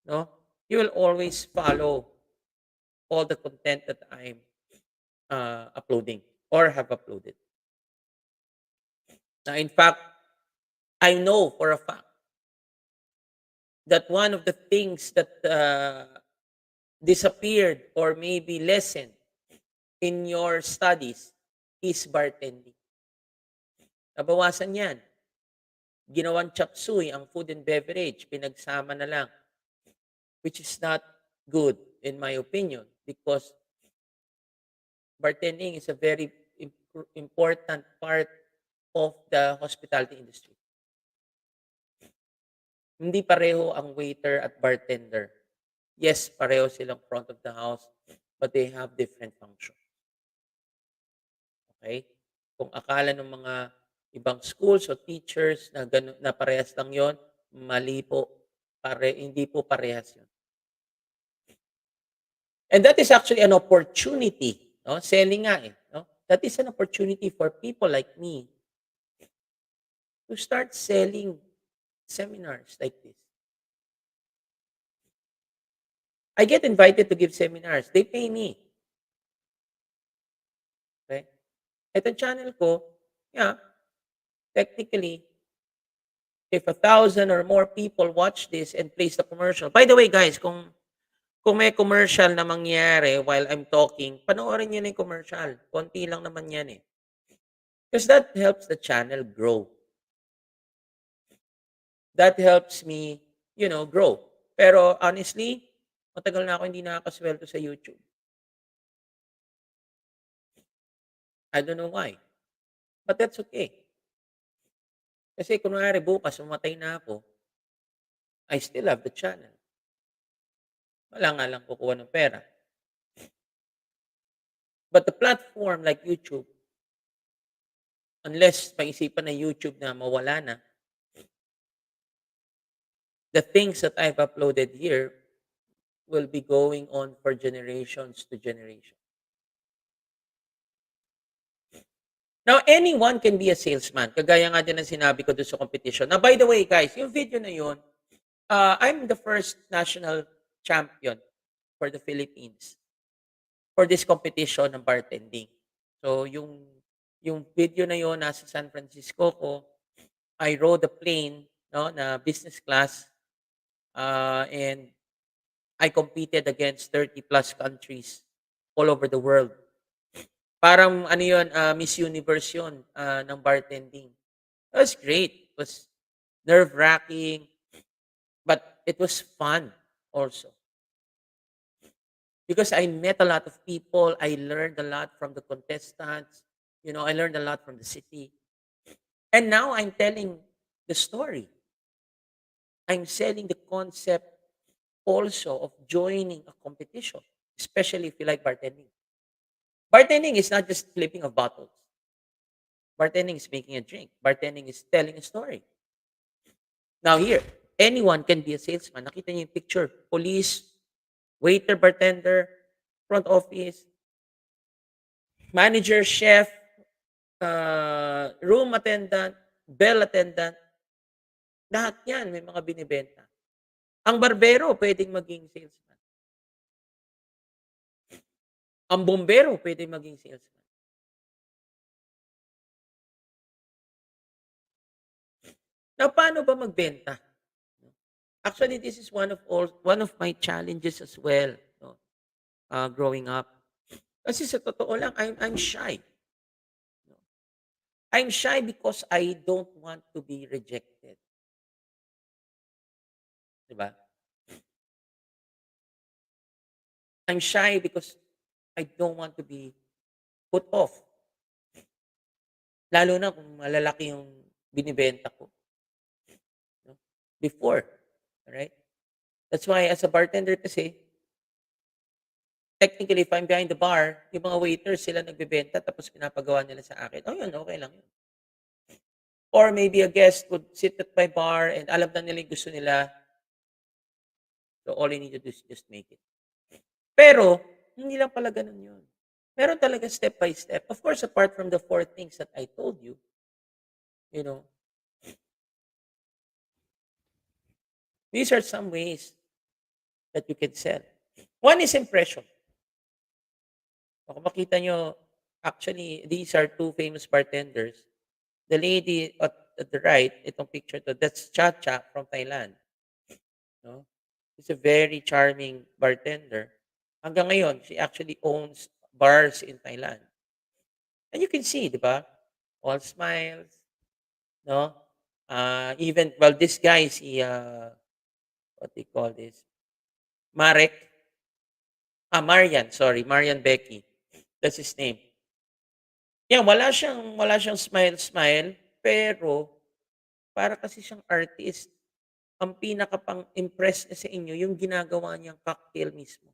Speaker 1: no, you will always follow all the content that I'm uploading or have uploaded. Now, in fact, I know for a fact that one of the things that disappeared or maybe lessened in your studies is bartending. Nabawasan yan. Ginawang chop suey ang food and beverage, pinagsama na lang, which is not good in my opinion because bartending is a very important part of the hospitality industry. Hindi pareho ang waiter at bartender. Yes, pareho silang front of the house, but they have different functions. Okay? Kung akala ng mga ibang schools o teachers na, na parehas lang yon, mali po. Hindi po parehas yun. And that is actually an opportunity. No? Selling nga eh. No? That is an opportunity for people like me to start selling seminars like this. I get invited to give seminars. They pay me. Okay? Itong channel ko, yeah, technically, if 1,000 or more people watch this and place the commercial. By the way, guys, kung may commercial na mangyari while I'm talking, panoorin niyo na yung commercial. Konti lang naman yan eh. Because that helps the channel grow. That helps me, grow. Pero honestly, matagal na ako hindi nakakasweldo sa YouTube. I don't know why. But that's okay. Kasi kunwari bukas, umatay na ako, I still have the channel. Wala nga lang kukuha ng pera. But the platform like YouTube, unless paisipan ng YouTube na mawala na, the things that I've uploaded here will be going on for generations to generation. Now, anyone can be a salesman. Kagaya nga din ng sinabi ko doon sa competition. Now, by the way, guys, yung video na yun, I'm the first national champion for the Philippines for this competition ng bartending. So, yung video na yun, nasa San Francisco ko, I rode a plane, no, na business class, and I competed against 30 plus countries all over the world. Parang ano yun, Miss Universe yun, ng bartending. It was great. It was nerve-wracking, but it was fun also. Because I met a lot of people. I learned a lot from the contestants. I learned a lot from the city. And now I'm telling the story. I'm selling the concept also of joining a competition, especially if you like bartending. Bartending is not just flipping of bottles. Bartending is making a drink. Bartending is telling a story. Now here, anyone can be a salesman. Nakita niyo yung picture. Police, waiter, bartender, front office, manager, chef, room attendant, bell attendant. Lahat yan may mga binibenta. Ang barbero pwedeng maging salesman. Ang bombero pwedeng maging salesman. Now, paano ba magbenta? Actually, this is one of my challenges as well, no? Growing up. Kasi sa totoo lang, I'm shy. No? I'm shy because I don't want to be rejected. Diba? I'm shy because I don't want to be put off. Lalo na kung malalaki yung binibenta ko. No? Before. Alright? That's why as a bartender kasi, technically, if I'm behind the bar, yung mga waiters, sila nagbebenta tapos pinapagawa nila sa akin. Oh, yun, okay lang yun. Or maybe a guest would sit at my bar and alam na nila yung gusto nila. So, all you need to do is just make it. Pero, hindi lang pala ganun yun. Meron talaga step by step. Of course, apart from the 4 things that I told you, you know, these are some ways that you can sell. One is impression. Kung makita nyo, actually, these are 2 famous bartenders. The lady at the right, itong picture to, that's Cha Cha from Thailand. No? She's a very charming bartender. Hanggang ngayon, she actually owns bars in Thailand. And you can see, di ba? All smiles. No? Even, well, this guy is, what they call this? Marek. Marian, sorry. Marian Becky. That's his name. Yan, wala siyang smile, pero para kasi siyang artist. Ang pinaka-pang-impress niya sa inyo, yung ginagawa niyang cocktail mismo.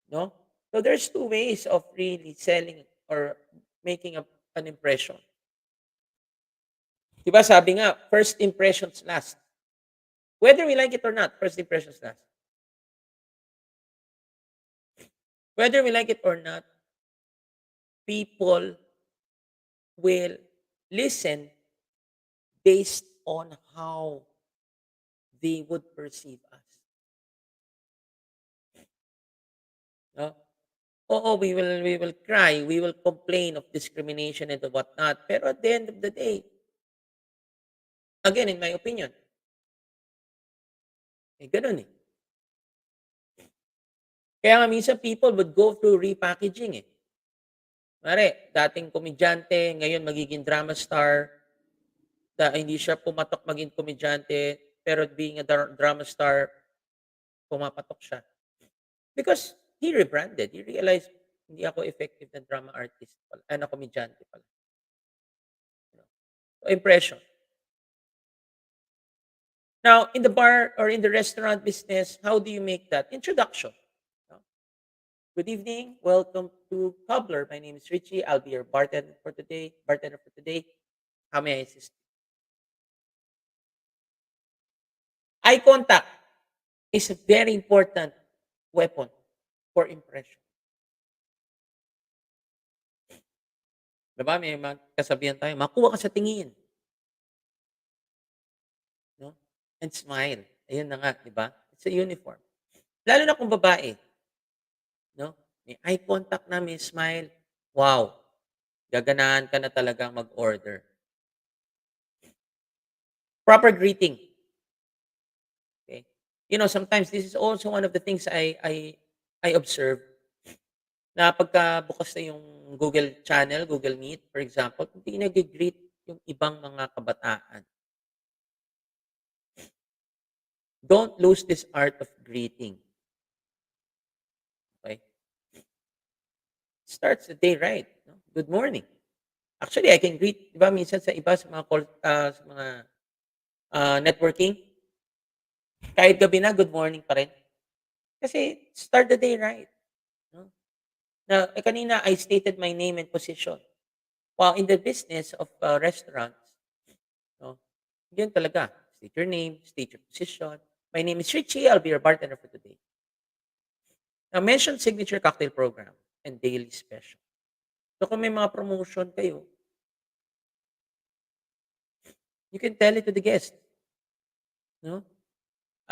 Speaker 1: No? So there's 2 ways of really selling or making an impression. Diba sabi nga, first impressions last. Whether we like it or not, first impressions last. Whether we like it or not, people will listen based on how they would perceive us. No? Oo, we will cry, we will complain of discrimination and whatnot. Pero at the end of the day, again, in my opinion, ganun eh. Kaya nga minsan people would go through repackaging eh. Mare, dating komedyante, ngayon magiging drama star. Hindi siya pumatok maging komedyante, pero being a drama star, pumapatok siya. Because he rebranded. He realized, hindi ako effective na drama artist pala, na komedyante pala. So, impression. Now, in the bar or in the restaurant business, how do you make that? Introduction. No? Good evening. Welcome to Cobbler. My name is Richie. I'll be your bartender for today. Bartender for today. How may I assist? Eye contact is a very important weapon for impression. Diba? May mga kasabihan tayo, makuha ka sa tingin. No? And smile. Ayun na nga, di ba? It's a uniform. Lalo na kung babae. No? May eye contact na, may smile. Wow. Gaganahan ka na talagang mag-order. Proper greeting. Okay? You know, sometimes this is also one of the things I observe na pagka bukas na yung Google channel, Google Meet, for example, hindi nag-greet yung ibang mga kabataan. Don't lose this art of greeting. Okay? Starts the day right. No? Good morning. Actually, I can greet, di ba, minsan sa iba, sa mga, sa mga networking, kahit gabi na, good morning pa rin. Kasi start the day right. No? Now, kanina, I stated my name and position. While in the business of restaurants, no, yun talaga. State your name, state your position. My name is Richie. I'll be your bartender for today. Now, mention signature cocktail program and daily special. So, kung may mga promotion kayo, you can tell it to the guest. No?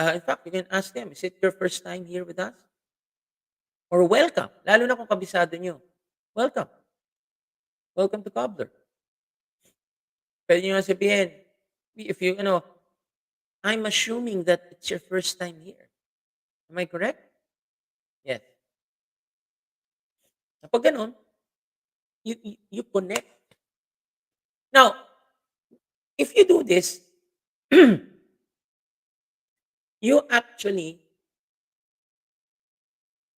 Speaker 1: In fact, you can ask them, is it your first time here with us? Or welcome. Lalo na kung kabisado nyo. Welcome. Welcome to Cobbler. Pwede nyo nga sabihin, if you know, I'm assuming that it's your first time here. Am I correct? Yes. Kapag ganun, you connect. Now, if you do this, you actually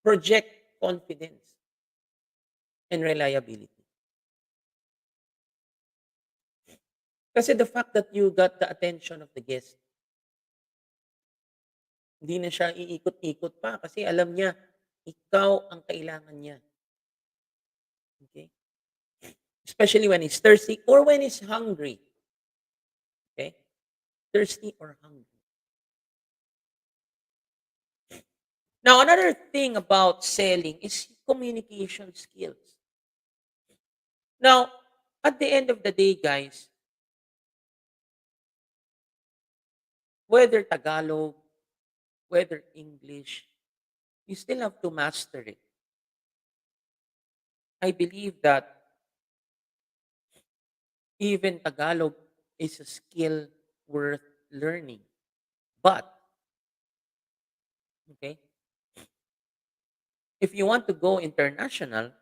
Speaker 1: project confidence and reliability. Kasi the fact that you got the attention of the guest, hindi na siya iikot-ikot pa kasi alam niya, ikaw ang kailangan niya. Okay? Especially when he's thirsty or when he's hungry. Okay? Thirsty or hungry. Now, another thing about selling is communication skills. Now, at the end of the day, guys, whether Tagalog, whether English, you still have to master it. I believe that even Tagalog is a skill worth learning. But, okay, if you want to go international,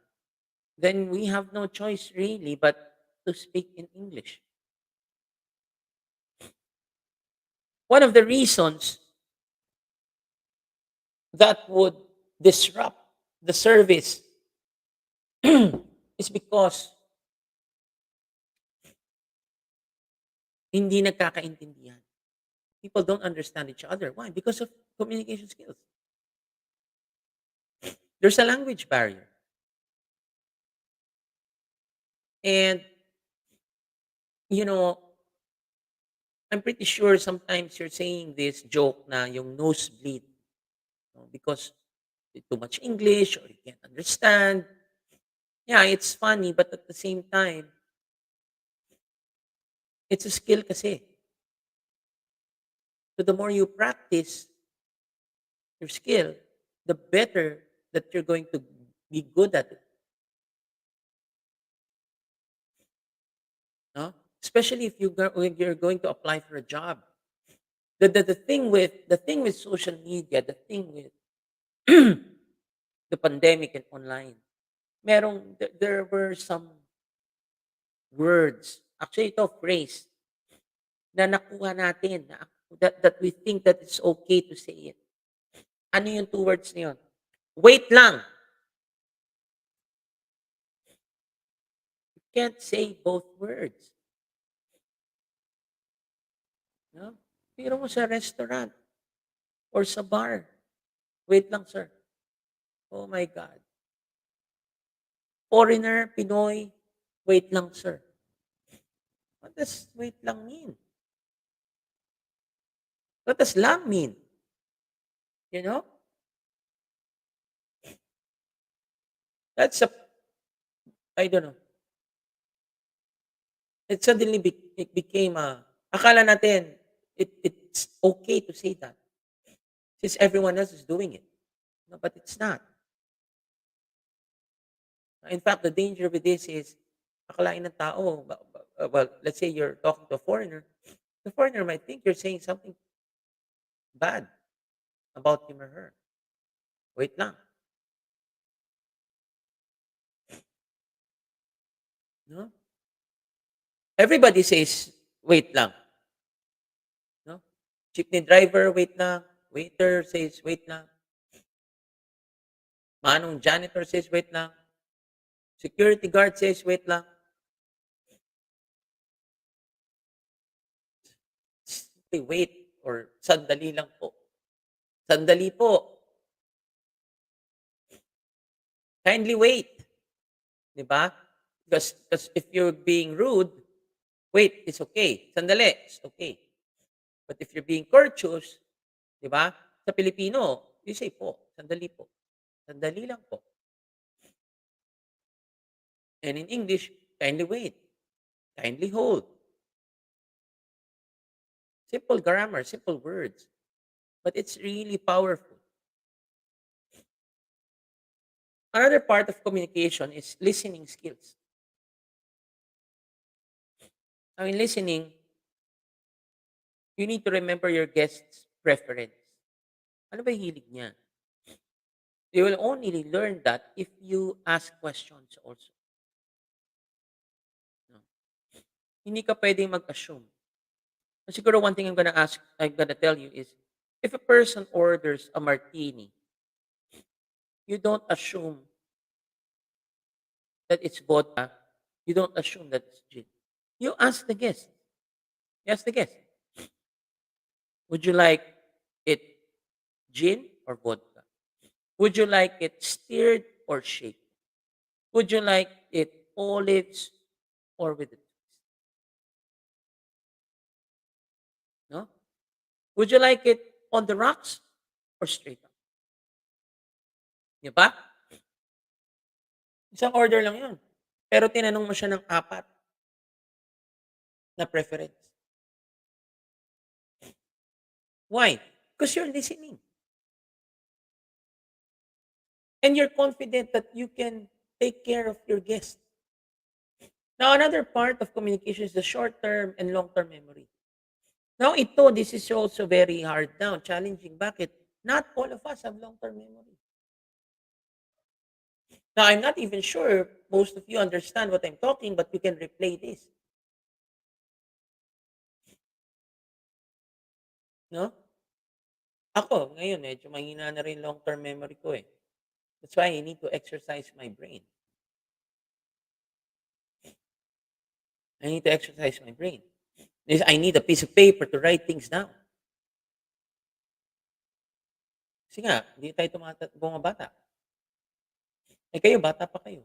Speaker 1: then we have no choice really but to speak in English. One of the reasons that would disrupt the service is because hindi nagkakaintindihan. People don't understand each other. Why? Because of communication skills. There's a language barrier. And, you know, I'm pretty sure sometimes you're saying this joke na yung nosebleed. No? Because too much English or you can't understand. Yeah, it's funny, but at the same time, it's a skill kasi. So the more you practice your skill, the better that you're going to be good at it. No? Especially if when you're going to apply for a job. The thing with social media, the thing with the pandemic and online, there were some words, actually ito phrase, na nakuha natin, that we think that it's okay to say it. Ano yung two words na yun? Wait lang. You can't say both words. No? Pero mo sa restaurant or sa bar. Wait lang, sir. Oh my God. Foreigner, Pinoy, wait lang, sir. What does wait lang mean? What does lang mean? You know? That's a, I don't know. It suddenly it became a, akala natin, it's okay to say that since everyone else is doing it. No, but it's not. In fact, the danger with this is, akalain ng tao, well, let's say you're talking to a foreigner, the foreigner might think you're saying something bad about him or her. Wait lang. No? Everybody says, wait lang. No? Jeepney driver, wait lang. Waiter says, wait lang. Manong janitor says, wait lang. Security guard says, wait lang. Simply wait or sandali lang po. Sandali po. Kindly wait. Di ba? Because if you're being rude, wait, it's okay. Sandali, it's okay. But if you're being courteous, di ba? Sa Pilipino, you say po, sandali po. Sandali lang po. And in English, kindly wait. Kindly hold. Simple grammar, simple words. But it's really powerful. Another part of communication is listening skills. Now, in listening, you need to remember your guest's preference. Ano ba yung hilig niya? You will only learn that if you ask questions also. No? Hindi ka pwedeng mag-assume. Siguro one thing I'm gonna tell you is, if a person orders a martini, you don't assume that it's vodka. You don't assume that it's gin. You ask the guest. You ask the guest, would you like it gin or vodka? Would you like it stirred or shaken? Would you like it olives or with the twist? No? Would you like it on the rocks or straight up? Di ba? Isang order lang yun. Pero tinanong mo siya ng apat na preference. Why? Because you're listening. And you're confident that you can take care of your guest. Now, another part of communication is the short-term and long-term memory. Now, this is also very hard now, challenging. Bakit? Not all of us have long-term memory. Now, I'm not even sure most of you understand what I'm talking, but you can replay this. No? Ako, ngayon, medyo mahina na rin long-term memory ko eh. That's why I need to exercise my brain. I need to exercise my brain. I need a piece of paper to write things down. Kasi nga, hindi tayo bumabata. Eh kayo, bata pa kayo.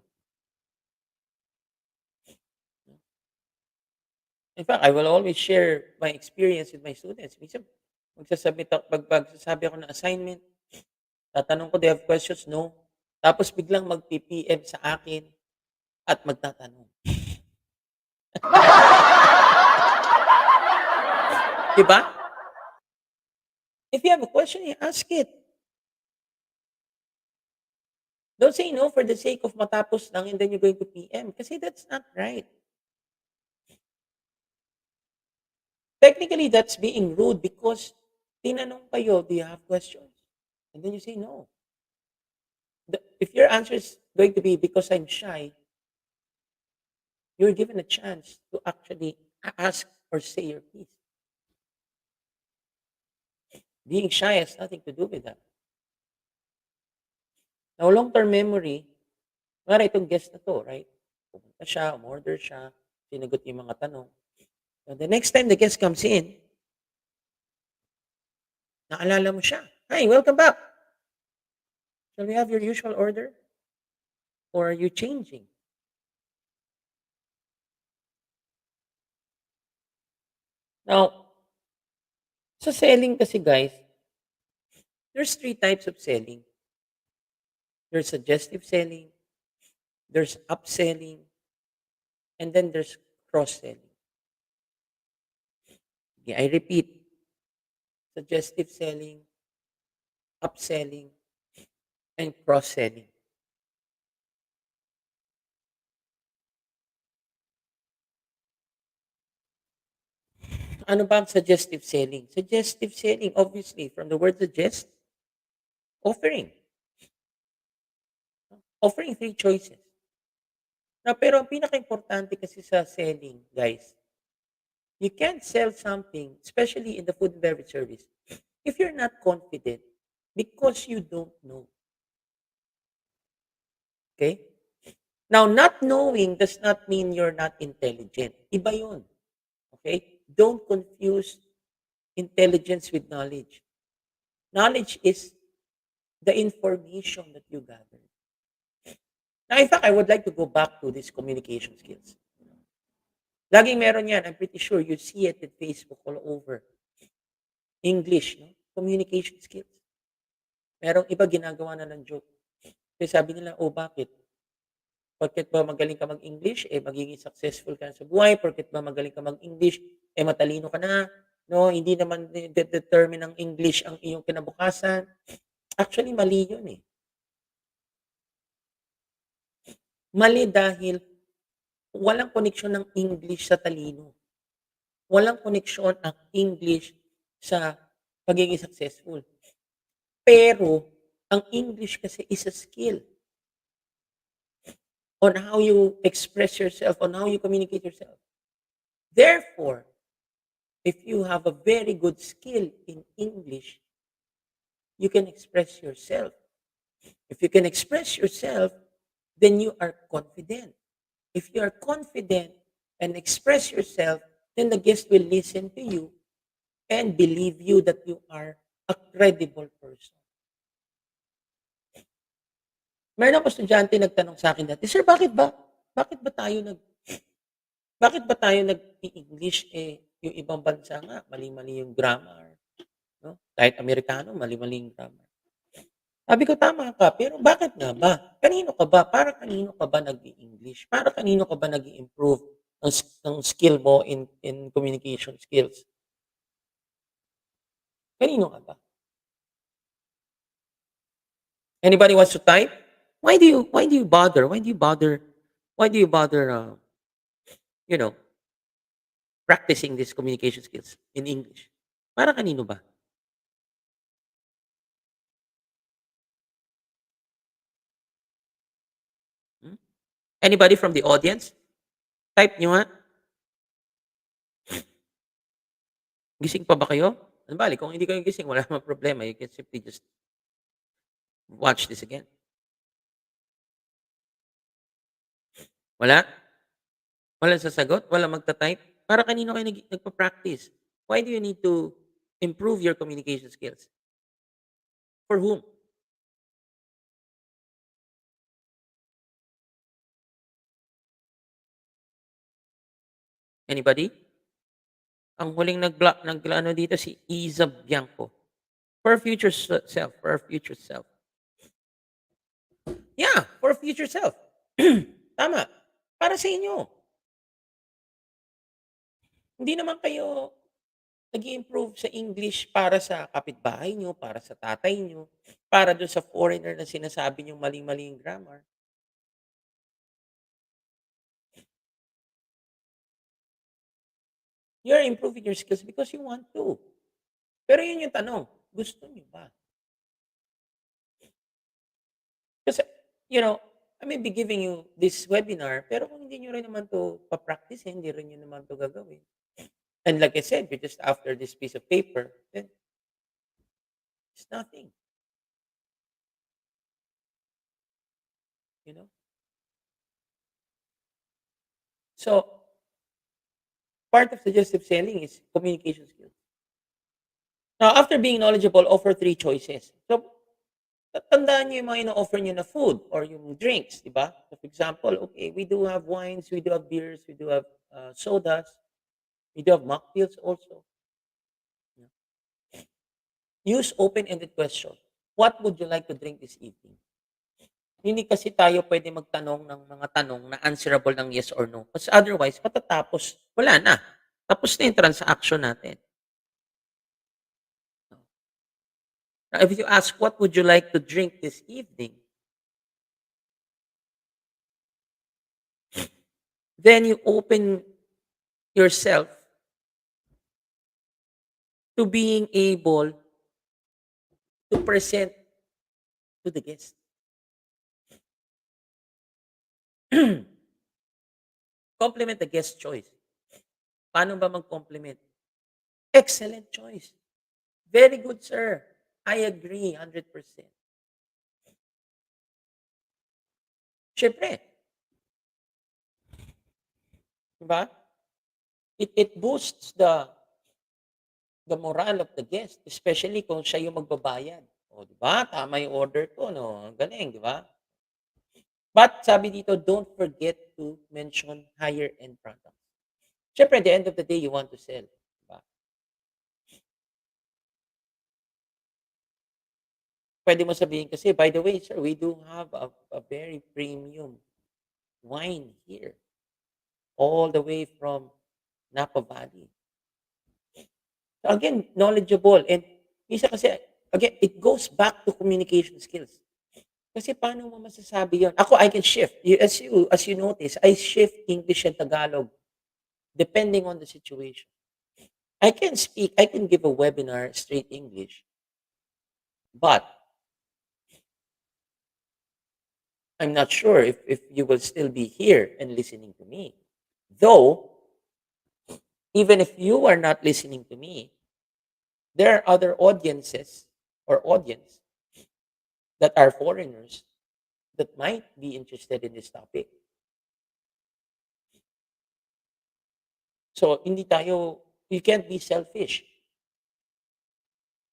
Speaker 1: In fact, I will always share my experience with my students. Minsan, magsasabi ako ng assignment, tatanong ko, do you have questions? No. Tapos biglang mag-PPM sa akin at magtatanong. Diba? If you have a question, you ask it. Don't say no for the sake of matapos lang and then you're going to PM. Kasi that's not right. Technically, that's being rude because tinanong kayo, do you have questions? And then you say no. If your answer is going to be because I'm shy, you're given a chance to actually ask or say your piece. Being shy has nothing to do with that. Now, long-term memory, wala itong guest na to, right? Pumunta siya, umorder siya, sinagot yung mga tanong. And the next time the guest comes in, Naalala mo siya. Hi, welcome back. Shall we have your usual order? Or are you changing? Now, sa selling kasi guys, there's three types of selling. There's suggestive selling, there's upselling, and then there's cross-selling. Okay, I repeat, suggestive selling, upselling, and cross-selling. Ano ba ang suggestive selling? Suggestive selling, obviously, from the word suggest, offering. Offering three choices. Na, pero ang pinaka-importante kasi sa selling, guys, you can't sell something, especially in the food and beverage service, if you're not confident because you don't know. Okay? Now, not knowing does not mean you're not intelligent. Iba yun. Okay? Don't confuse intelligence with knowledge. Knowledge is the information that you gather. Now, in fact, I would like to go back to these communication skills. Laging meron yan. I'm pretty sure you see it in Facebook all over. English, no? Communication skills. Merong iba ginagawa na ng joke. Kasi sabi nila, oh, bakit? Porket ba magaling ka mag-English, eh magiging successful ka na sa buhay. Porket ba magaling ka mag-English, eh matalino ka na. No, hindi naman determine ng English ang iyong kinabukasan. Actually, mali yun eh. Mali dahil walang koneksyon ng English sa talino. Walang koneksyon ang English sa pagiging successful. Pero, ang English kasi is a skill on how you express yourself, on how you communicate yourself. Therefore, if you have a very good skill in English, you can express yourself. If you can express yourself, then you are confident. If you are confident and express yourself, then the guest will listen to you and believe you that you are a credible person. Meron akong estudyante nagtanong sa akin dati, Sir, bakit ba tayo nag-i-English, eh, yung ibang bansa nga, mali-mali yung grammar, no? Kahit Amerikano, mali-mali yung grammar. Sabi ko, tama ka, pero bakit nga ba? Para kanino ka ba nag-i-English? Para kanino ka ba nag-i-improve ng skill mo in communication skills? Kanino ka ba? Anybody wants to type? Why do you bother? Why do you bother, you know, practicing these communication skills in English? Para kanino ba? Hmm? Anybody from the audience? Type nyo nga. Gising pa ba kayo? Ano bali, kung hindi kayo gising, wala namang problema. You can simply just watch this again. Wala? Wala sasagot? Wala magta-type? Para kanino kayo nagpa-practice? Why do you need to improve your communication skills? For whom? Anybody? Ang huling nag-ano dito si Isa Bianco. For future self. For our future self. Yeah, for future self. Tama. Para sa inyo. Hindi naman kayo nag-improve sa English para sa kapitbahay nyo, para sa tatay nyo, para doon sa foreigner na sinasabi nyo mali-mali yung grammar. You're improving your skills because you want to. Pero yun yung tanong, gusto nyo ba? Kasi, I may be giving you this webinar, pero kung hindi nyo rin naman to pa-practice, hindi rin nyo naman to gagawin. And like I said, you're just after this piece of paper, then it's nothing. You know? So, part of suggestive selling is communication skills. Now, after being knowledgeable, offer three choices. So, tandaan niyo yung mga ino-offer niyo na food or yung drinks, di ba? So, for example, okay, we do have wines, we do have beers, we do have sodas, we do have mocktails also. Use open-ended question. What would you like to drink this evening? Hindi kasi tayo pwede magtanong ng mga tanong na answerable ng yes or no. Kasi otherwise, patatapos, wala na. Tapos na yung transaction natin. Now, if you ask, what would you like to drink this evening? Then you open yourself to being able to present to the guest. Compliment the guest choice. Paano ba mag-compliment? Excellent choice. Very good, sir. I agree 100%. Siyempre, di ba? It boosts the morale of the guest, especially kung siya yung magbabayad. O, di ba? Tama yung order ko, no? Ang galing, di ba? But sabi dito, don't forget to mention higher end products. Siyempre, at the end of the day, you want to sell. Di ba? Pwede mo sabihin kasi, by the way, sir, we do have a very premium wine here. All the way from Napa Valley. So again, knowledgeable. And isa kasi, again, it goes back to communication skills. Kasi paano mo masasabi yun? Ako, I can shift. As you notice, I shift English and Tagalog depending on the situation. I can give a webinar straight English, but I'm not sure if you will still be here and listening to me. Though, even if you are not listening to me, there are other audiences or audience that are foreigners that might be interested in this topic. So, you can't be selfish.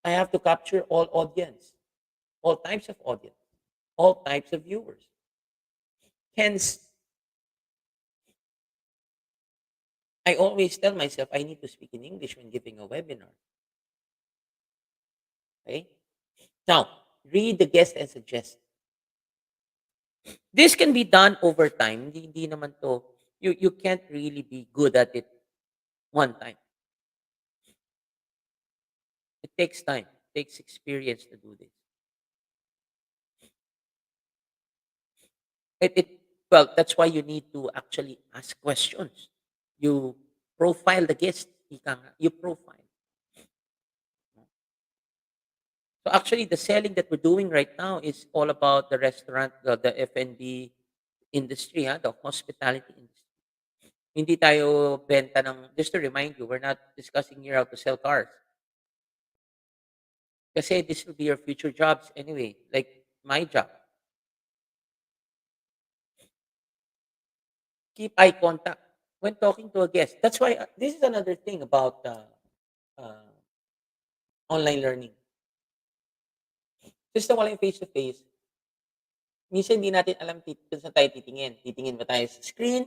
Speaker 1: I have to capture all audience, all types of audience, all types of viewers. Hence, I always tell myself I need to speak in English when giving a webinar. Okay? Now, read the guest and suggest. This can be done over time. Hindi naman to, you can't really be good at it one time. It takes time. It takes experience to do this. It well, that's why you need to actually ask questions. You profile the guest. Ika nga, you profile. So actually, the selling that we're doing right now is all about the restaurant, the F&B industry, the hospitality industry. Hindi tayo benta ng, just to remind you, we're not discussing here how to sell cars. Kasi this will be your future jobs anyway, like my job. Keep eye contact when talking to a guest. That's why this is another thing about uh, online learning. Since wala yung face-to-face, minsan hindi natin alam kung saan tayo titingin. Titingin ba tayo sa screen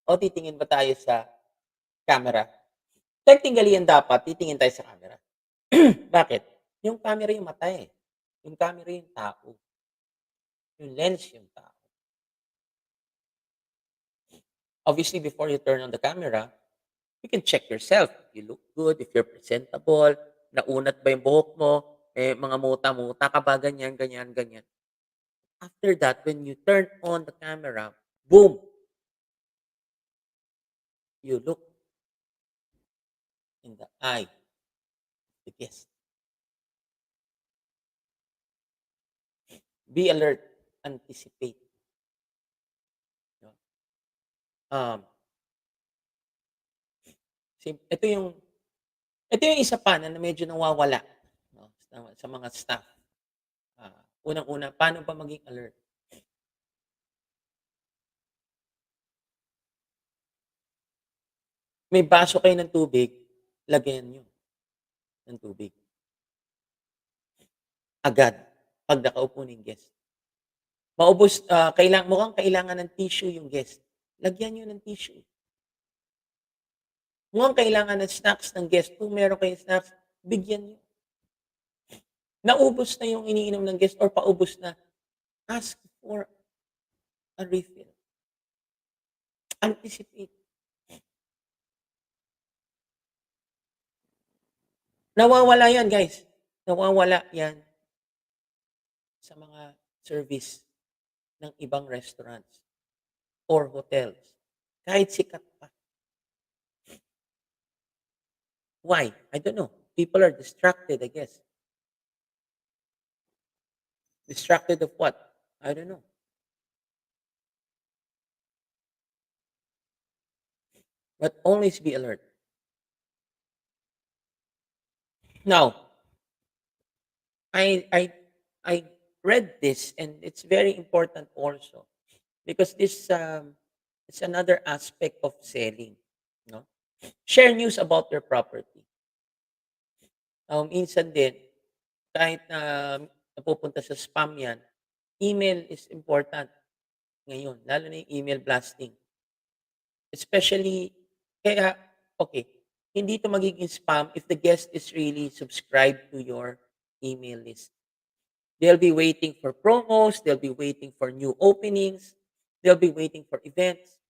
Speaker 1: o titingin ba tayo sa camera? Technically, yan dapat, titingin tayo sa camera. Bakit? Yung camera yung mata eh. Yung camera yung tao. Yung lens yung tao. Obviously, before you turn on the camera, you can check yourself. If you look good, if you're presentable, naunat ba yung buhok mo, mga muta-muta ka ba, ganyan, ganyan, ganyan. After that, when you turn on the camera, boom, you look in the eye of the guest. Be alert, anticipate. Um, ito yung isa pa na medyo nawawala, no, sa mga staff. Unang-una, paano ba maging alert? May baso kayo ng tubig, lagyan nyo ng tubig. agad pag nakaupo na yung guest. Mukhang kailangan ng tissue yung guest. Lagyan niyo ng tissue. Mukhang kailangan ng snacks ng guest. Kung meron kayong snacks, bigyan niyo. Naubos na yung iniinom ng guest or paubos na, ask for a refill. Anticipate. Nawawala yan, guys. Nawawala yan sa mga service ng ibang restaurants or hotels. Kahit sikat pa. Why? I don't know. People are distracted, I guess. Distracted of what? I don't know. But always be alert. Now, I read this and it's very important also because this it's another aspect of selling. No? Share news about your property. Minsan din, kahit na napupunta sa spam yan, email is important ngayon, lalo na yung email blasting. Especially, kaya, okay, hindi ito magiging spam if the guest is really subscribed to your email list. They'll be waiting for promos, they'll be waiting for new openings, they'll be waiting for events.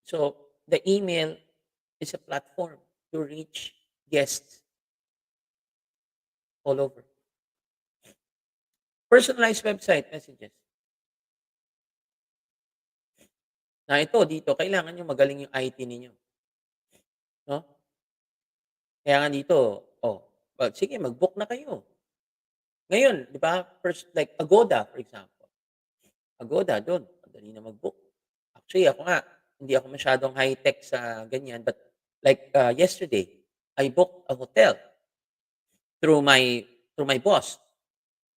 Speaker 1: So, the email is a platform to reach guests all over. Personalized website messages. Na ito, dito, kailangan nyo magaling yung IT ninyo. No? Kaya nga dito, sige, mag-book na kayo. Ngayon, di ba, first, like Agoda, for example. Agoda, doon, madali na mag-book. Actually, ako nga, hindi ako masyadong high-tech sa ganyan, but like yesterday, I booked a hotel through my boss.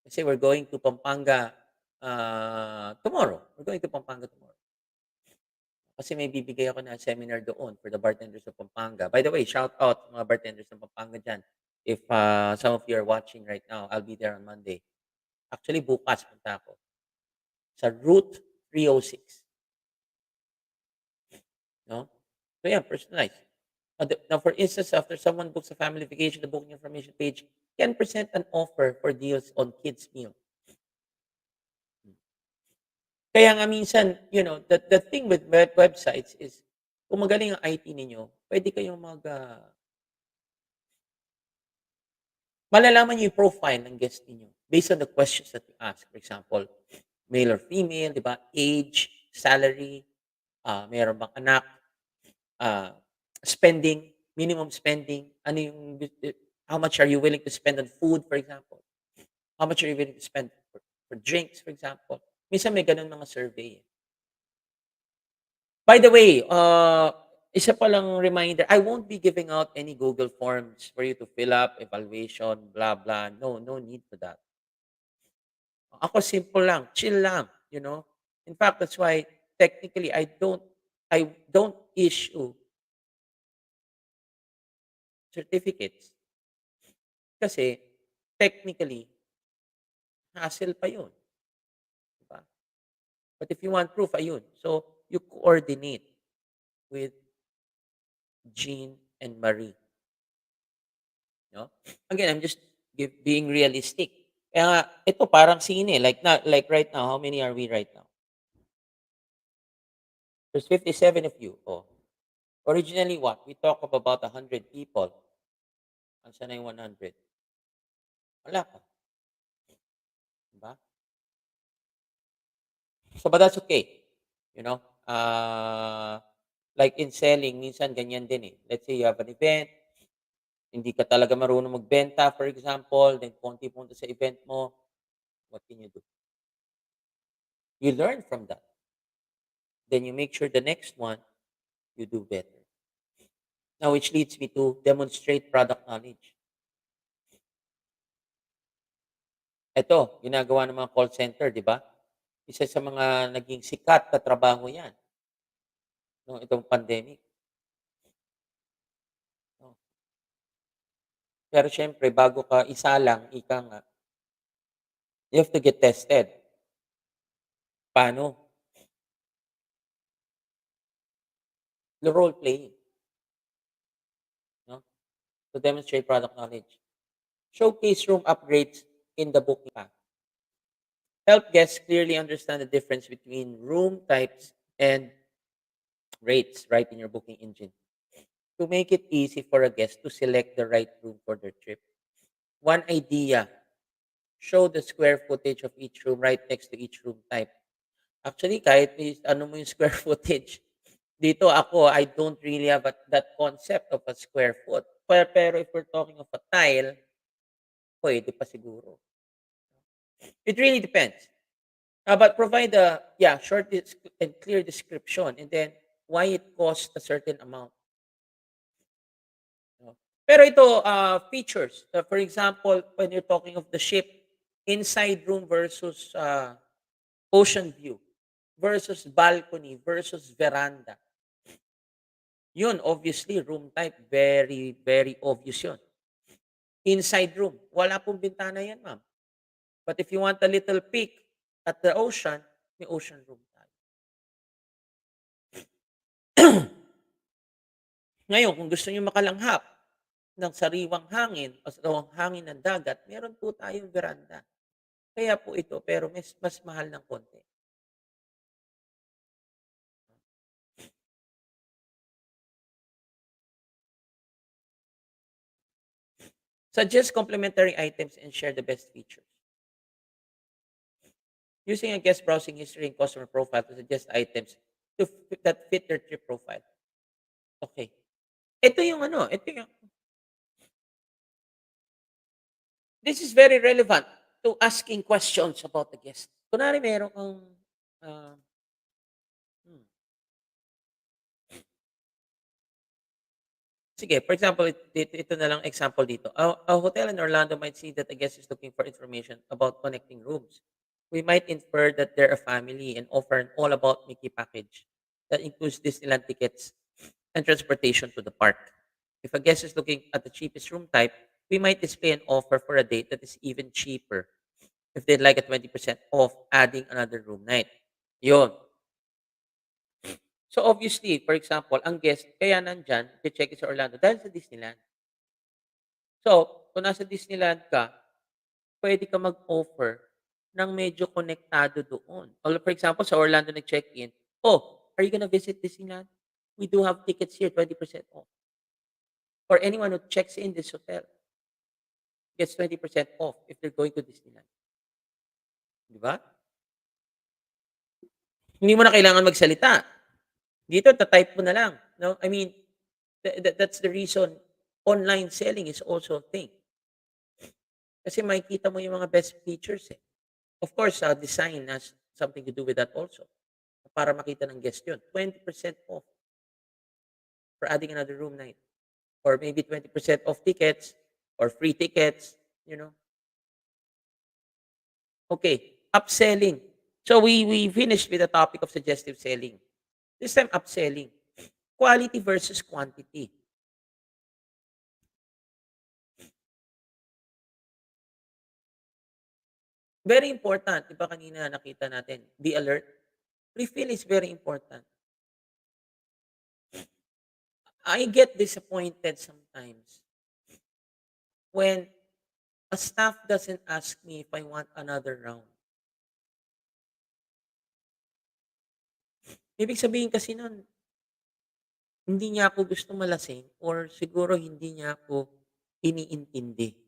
Speaker 1: Kasi we're going to Pampanga tomorrow. We're going to Pampanga tomorrow. Kasi may bibigay ako na seminar doon for the bartenders of Pampanga. By the way, shout out sa mga bartenders ng Pampanga dyan. If some of you are watching right now, I'll be there on Monday. Actually, bukas punta ako. Sa Route 306. No? So yeah, personalized. Now, for instance, after someone books a family vacation, the booking information page can present an offer for deals on kids' meal. Kaya nga minsan, the thing with websites is, kung magaling ang IT ninyo, pwede kayong malalaman niyo yung profile ng guest ninyo based on the questions that you ask. For example, male or female, di ba? Age, salary, meron bang anak, spending, minimum spending, how much are you willing to spend on food, for example? How much are you willing to spend for drinks, for example? Minsan may ganun mga survey. By the way, isa pa lang reminder, I won't be giving out any Google Forms for you to fill up, evaluation, blah, blah. No, no need for that. Ako simple lang, chill lang, In fact, that's why technically I don't issue certificates. Kasi technically, hassle pa yun. Diba? But if you want proof, ayun. So, you coordinate with Jean and Marie. No? Again, I'm just being realistic. Kaya nga, ito parang sine. Like right now, how many are we right now? There's 57 of you. Oh. Originally, what? We talk of about 100 people. Saan na yung 100? Wala pa. Diba? So, but that's okay. Like in selling, minsan ganyan din eh. Let's say you have an event, hindi ka talaga marunong magbenta, for example, then konti punta sa event mo, what can you do? You learn from that. Then you make sure the next one, you do better. Now, which leads me to demonstrate product knowledge. Ito, ginagawa ng mga call center, di ba? Isa sa mga naging sikat na trabaho yan. No, itong pandemic. No. Pero syempre, bago ka isalang, ika nga, you have to get tested. Paano? The role playing, no? To demonstrate product knowledge. Showcase room upgrades in the booking pack. Help guests clearly understand the difference between room types and rates right in your booking engine. To make it easy for a guest to select the right room for their trip. One idea, show the square footage of each room right next to each room type. Actually, kahit ano mo yung square footage, dito ako, I don't really have that concept of a square foot. Pero if we're talking of a tile, pwede pa siguro. It really depends. But provide a short and clear description, and then why it costs a certain amount. No? Pero ito, features. For example, when you're talking of the ship, inside room versus ocean view versus balcony versus veranda. Yun, obviously, room type, very, very obvious yun. Inside room, wala pong bintana yan, ma'am. But if you want a little peek at the ocean, may ocean room tayo. Ngayon, kung gusto niyo makalanghap ng sariwang hangin o sariwang hangin ng dagat, meron po tayong veranda. Kaya po ito, pero mas mahal ng konti. Suggest complementary items and share the best features. Using a guest browsing history and customer profile to suggest items that fit their trip profile. Okay. Ito yung this is very relevant to asking questions about the guest. Kunwari meron kang, ah, hmm. Sige, for example, ito na lang example dito. A hotel in Orlando might see that a guest is looking for information about connecting rooms. We might infer that they're a family and offer an all-about Mickey package that includes Disneyland tickets and transportation to the park. If a guest is looking at the cheapest room type, we might display an offer for a date that is even cheaper if they'd like a 20% off adding another room night. Yun. So obviously, for example, ang guest, kaya nandyan, check sa Orlando dahil sa Disneyland. So, kung nasa Disneyland ka, pwede ka mag-offer ng medyo konektado doon. Or for example, sa Orlando nag-check-in, oh, are you gonna visit Disneyland? We do have tickets here, 20% off. Or anyone who checks in this hotel gets 20% off if they're going to Disneyland. Di ba? Hindi mo na kailangan magsalita. Dito, ta-type mo na lang. No? I mean, that's the reason online selling is also a thing. Kasi makikita mo yung mga best features eh. Of course, design has something to do with that also. Para makita ng guest yun. 20% off for adding another room night. Or maybe 20% off tickets or free tickets, you know. Okay, upselling. So we finished with the topic of suggestive selling. This time, upselling. Quality versus quantity. Very important. Diba kanina nakita natin, be alert. Refill is very important. I get disappointed sometimes when a staff doesn't ask me if I want another round. Ibig sabihin kasi nun, hindi niya ako gusto malasing or siguro hindi niya ako iniintindi.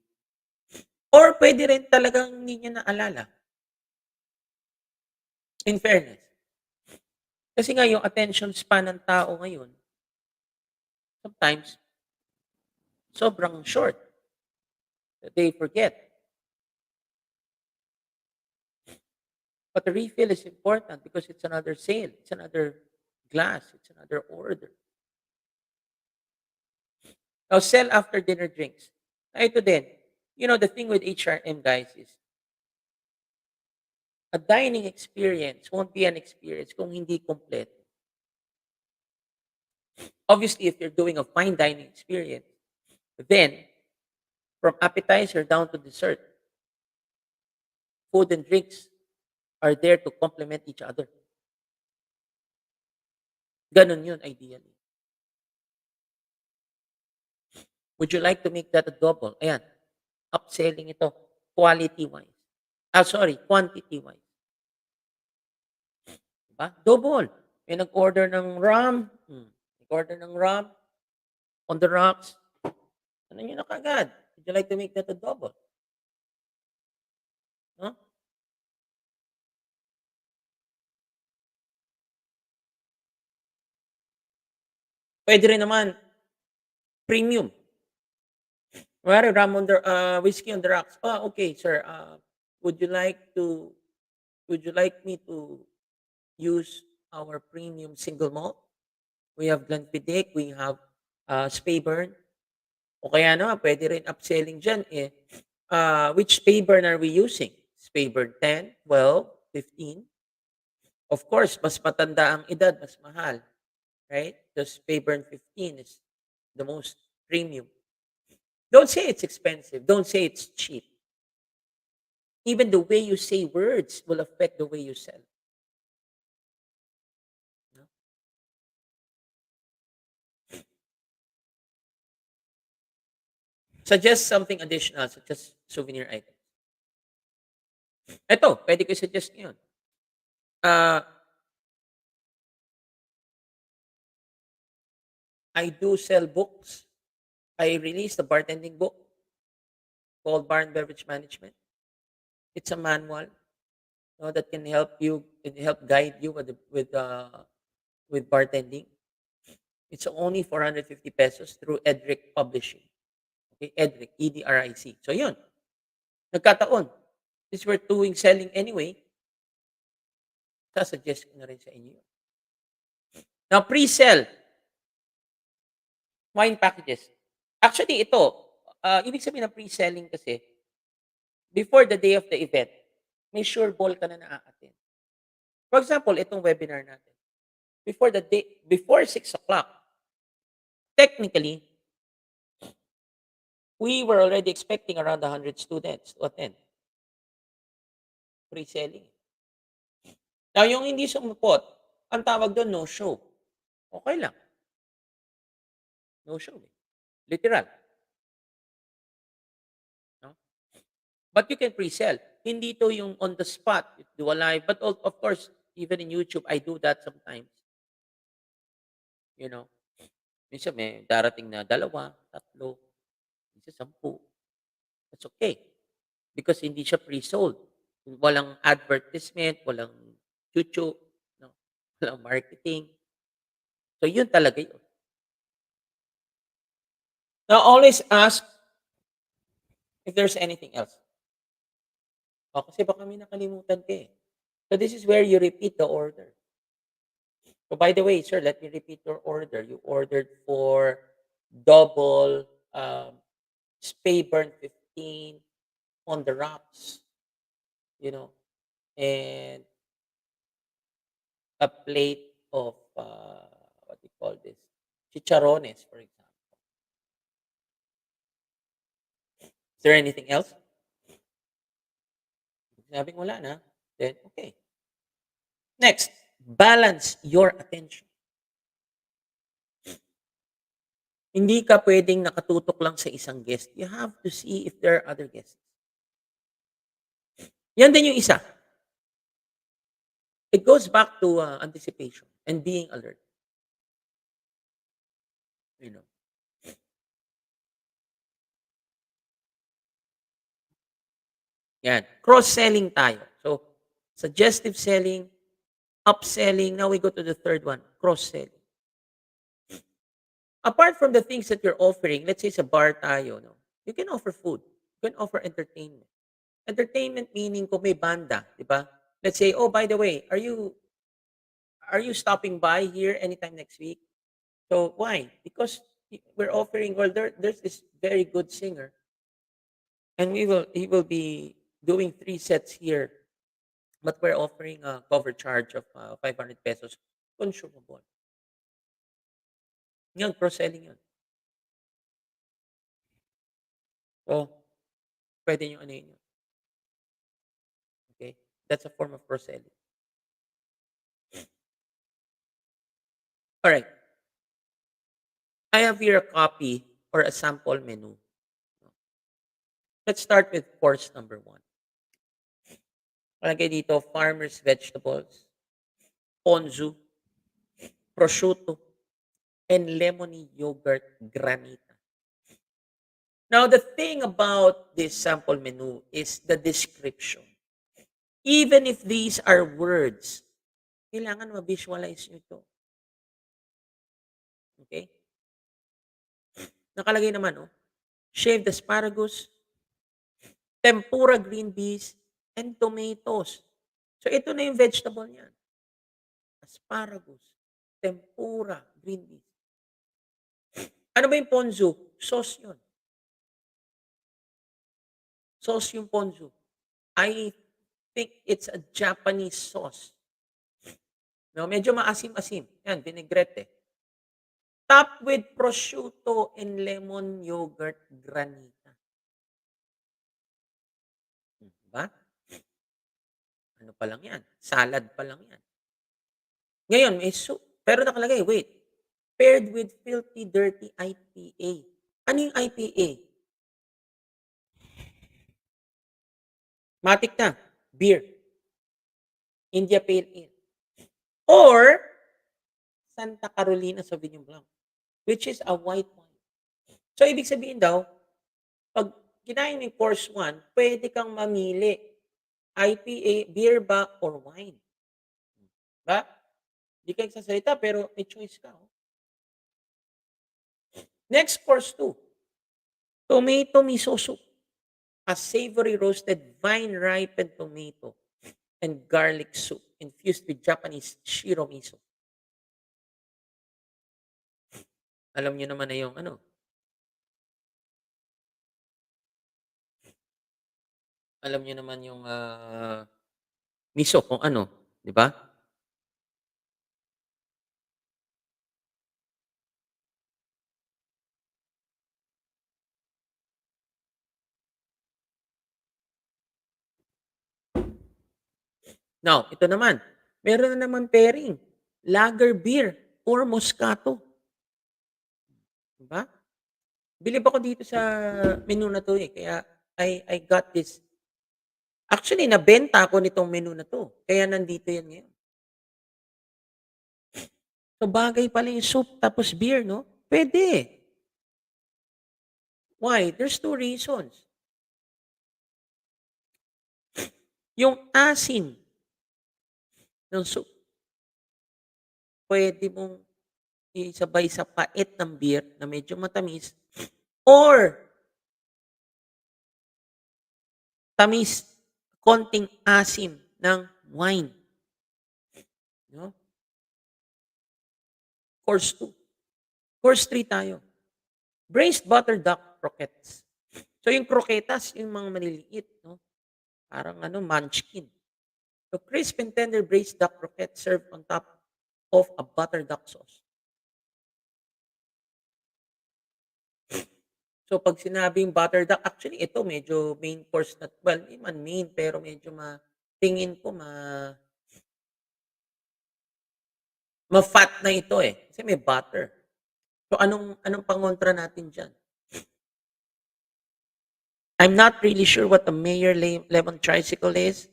Speaker 1: Or pwede rin talagang hindi niya naalala. In fairness. Kasi nga yung attention span ng tao ngayon, sometimes, sobrang short. They forget. But the refill is important because it's another sale, it's another glass, it's another order. Now, sell after dinner drinks. Na ito din, you know, the thing with HRM, guys, is a dining experience won't be an experience kung hindi kompleto. Obviously, if you're doing a fine dining experience, then From appetizer down to dessert, food and drinks are there to complement each other. Ganon yun, ideally. Would you like to make that a double? Ayan, upselling ito, quality-wise. Sorry, quantity-wise. Diba? Double. May nag-order ng ram, nag-order ng ram on the rocks. Ano nyo na kagad? Would you like to make that a double? No? Pwede rin naman, premium. Kunwari, ram on the, whiskey on the rocks. Oh, okay, sir. Would you like to, would you like me to use our premium single malt? We have Glenfiddich, we have Speyburn. O kaya naman, pwede rin upselling dyan eh. Which Speyburn are we using? Speyburn 10, 12, 15. Of course, mas matanda ang edad, mas mahal. Right? The Speyburn 15 is the most premium. Don't say it's expensive. Don't say it's cheap. Even the way you say words will affect the way you sell. No? Suggest something additional, such as souvenir items. Ito, pwede ko suggest ngayon. I do sell books. I released a bartending book called Bar and Beverage Management. It's a manual, that can help you, can help guide you with bartending. It's only 450 pesos through Edric Publishing. Okay, Edric, EDRIC. So yun, nagkataon. Since we're doing selling anyway, sasuggest ko na rin sa inyo. Now, pre-sell. Wine packages. Actually, ito, ibig sabihin ng pre-selling kasi, before the day of the event, may sure ball ka na naa-attend. For example, itong webinar natin. Before 6 o'clock, technically, we were already expecting around 100 students to attend. Pre-selling. Now, yung hindi sumupot, ang tawag doon, no show. Okay lang. No show. Literal. No? But you can pre-sell. Hindi to yung on the spot, you do a live. But of course, even in YouTube, I do that sometimes. You know, minsan may darating na 2, 3, minsan 10. That's okay. Because hindi siya pre-sold. Walang advertisement, walang chuchu, no? Walang marketing. So, yun talaga yun. Now, always ask if there's anything else. O, kasi baka may nakalimutan ka eh. So, this is where you repeat the order. So, by the way, sir, let me repeat your order. You ordered for double Speyburn 15 on the rocks, and a plate of, what do you call this? Chicharrones, for example. Is there anything else? Sabing wala na, then okay. Next, balance your attention. Hindi ka pwedeng nakatutok lang sa isang guest. You have to see if there are other guests. Yan din yung isa. It goes back to anticipation and being alert. Yan. Cross-selling tayo. So, suggestive selling, upselling. Now we go to the third one, cross-selling. Apart from the things that you're offering, let's say sa bar tayo, no? You can offer food. You can offer entertainment. Entertainment meaning kung may banda, di ba? Let's say, oh, by the way, are you stopping by here anytime next week? So why? Because we're offering, well, there's this very good singer, and he will be doing 3 sets here, but we're offering a cover charge of 500 pesos, consumable. Yun, cross-selling yun. So, pwede nyo ano yun. Okay? That's a form of cross-selling. All right. I have here a copy or a sample menu. Let's start with course number 1. Palagay dito, farmers vegetables, ponzu, prosciutto, and lemony yogurt granita. Now, the thing about this sample menu is the description. Even if these are words, kailangan ma-visualize nyo ito. Okay? Nakalagay naman, oh, shaved asparagus, tempura green beans, and tomatoes. So, ito na yung vegetable niyan. Asparagus, tempura, green beans. Ano ba yung ponzu? Sauce yun. Sauce yung ponzu. I think it's a Japanese sauce. No, medyo maasim-asim. Yan, vinaigrette. Top with prosciutto and lemon yogurt granita. Diba? Ano pa lang yan? Salad pa lang yan. Ngayon, may soup. Pero nakalagay, wait. Paired with filthy, dirty IPA. Ano yung IPA? Matik na. Beer. India Pale Ale. Or, Santa Carolina Sauvignon Blanc, which is a white wine. So, ibig sabihin daw, pag kinain ng course 1, pwede kang mamili. IPA, beer ba, or wine. Ba? Hindi ka nagsasalita, pero may choice ka. Oh. Next, course 2. Tomato miso soup. A savory roasted vine-ripened tomato and garlic soup infused with Japanese shiro miso. Alam niyo naman na yung ano. Alam niyo naman yung miso kung ano, di ba? Now, ito naman. Meron na naman pairing. Lager beer or Moscato. Diba? Bilib ako dito sa menu na to eh. Kaya I got this. Actually, nabenta ako nitong menu na to. Kaya nandito yan ngayon. So, bagay pala yung soup tapos beer, no? Pwede. Why? There's 2 reasons. Yung asin ng soup, pwede mong isabay sa pait ng beer na medyo matamis or tamis, konting asim ng wine. No? Course 2. Course 3 tayo. Braised butter duck croquettes. So yung croquetas, yung mga maliliit, no? Parang munchkin. So crisp and tender braised duck croquettes served on top of a butter duck sauce. So pag sinabing butter duck, actually ito medyo main course na, well, hindi man main, pero medyo tingin ko ma-fat na ito eh. Kasi may butter. So anong pangontra natin dyan? I'm not really sure what the Mayor Lemon Tricycle is.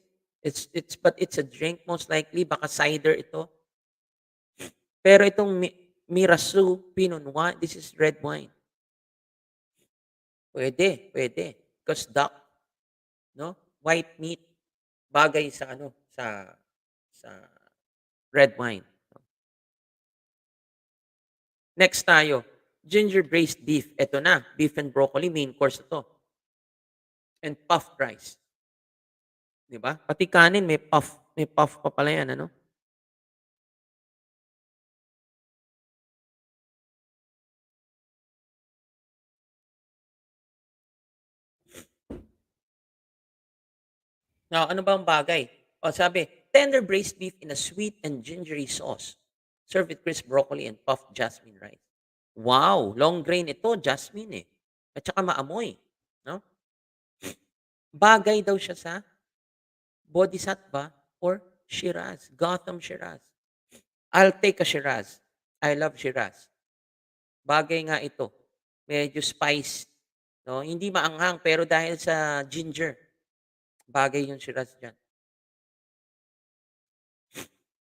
Speaker 1: But it's a drink most likely. Baka cider ito. Pero itong Mirasu Pinot Noir, this is red wine. Pwede. Because duck, no? White meat, bagay sa sa red wine. Next tayo, ginger braised beef. Ito na, beef and broccoli, main course ito. And puffed rice. Di ba? Pati kanin, may puff pa pala yan, ano? Now, ano ba ang bagay? O, sabi, tender braised beef in a sweet and gingery sauce. Served with crisp broccoli and puffed jasmine rice. Wow! Long grain ito, jasmine eh. At saka maamoy. No? Bagay daw siya sa Bodhisattva or Shiraz, Gotham Shiraz. I'll take a Shiraz. I love Shiraz. Bagay nga ito. Medyo spice. No? Hindi maanghang pero dahil sa ginger, bagay yung Shiraz dyan.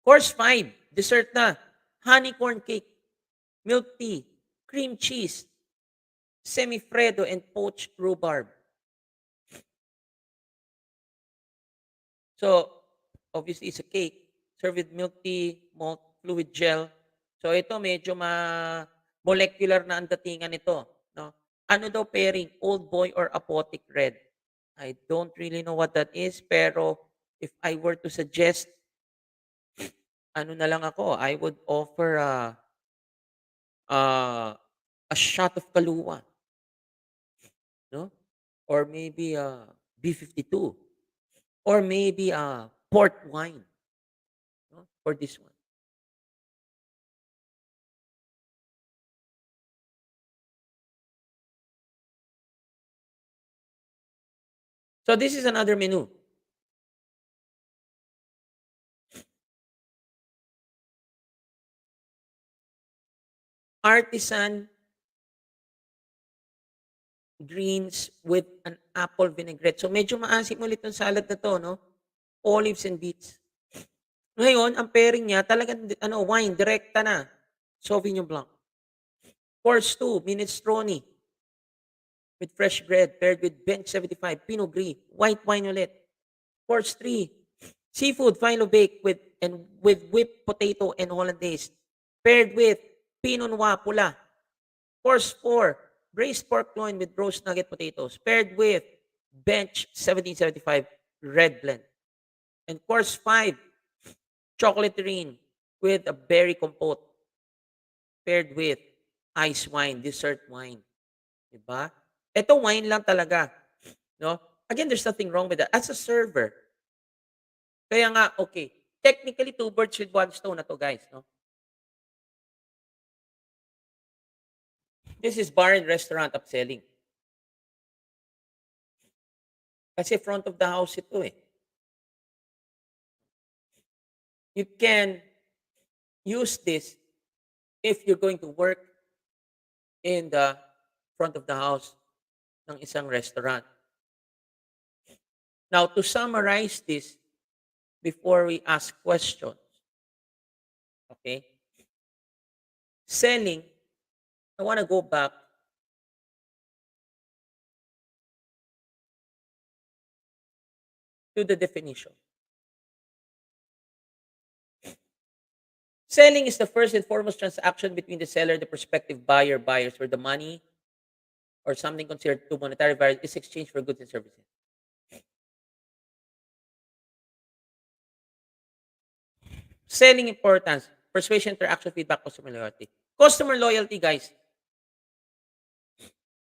Speaker 1: Course 5, dessert na. Honey corn cake, milk tea, cream cheese, semifredo, and poached rhubarb. So, obviously, it's a cake. Served with milk tea, malt, fluid gel. So, ito medyo molecular na ang datingan nito. No? Ano daw pairing? Old boy or apotic red? I don't really know what that is, pero if I were to suggest, ano na lang ako, I would offer a shot of Kahlua, no? Or maybe B52, or maybe port wine, no? For this one. So this is another menu. Artisan greens with an apple vinaigrette. So medyo maasim ulit yung salad na to, no? Olives and beets. Ngayon, ang pairing niya talagang wine, direkta na. Sauvignon Blanc. Course 2, minestrone with fresh bread paired with Bench 75, Pinot Gris, white wine ulit. Course 3, seafood phyllo bake with whipped potato and hollandaise paired with Pinot Noir pula. Course 4, braised pork loin with roast nugget potatoes paired with Bench 1775 red blend. And course 5, chocolate terrine with a berry compote paired with ice wine, dessert wine. Diba? Ito wine lang talaga. No? Again, there's nothing wrong with that. As a server, kaya nga, okay. Technically, 2 birds with 1 stone na to, guys. No? This is bar and restaurant upselling. Kasi front of the house ito eh. You can use this if you're going to work in the front of the house ng isang restaurant. Now, to summarize this before we ask questions, okay? Selling, I want to go back to the definition. Selling is the first and foremost transaction between the seller and the prospective buyers where the money or something considered to monetary value is exchanged for goods and services. Selling importance, persuasion, interaction, feedback, customer loyalty. Customer loyalty, guys.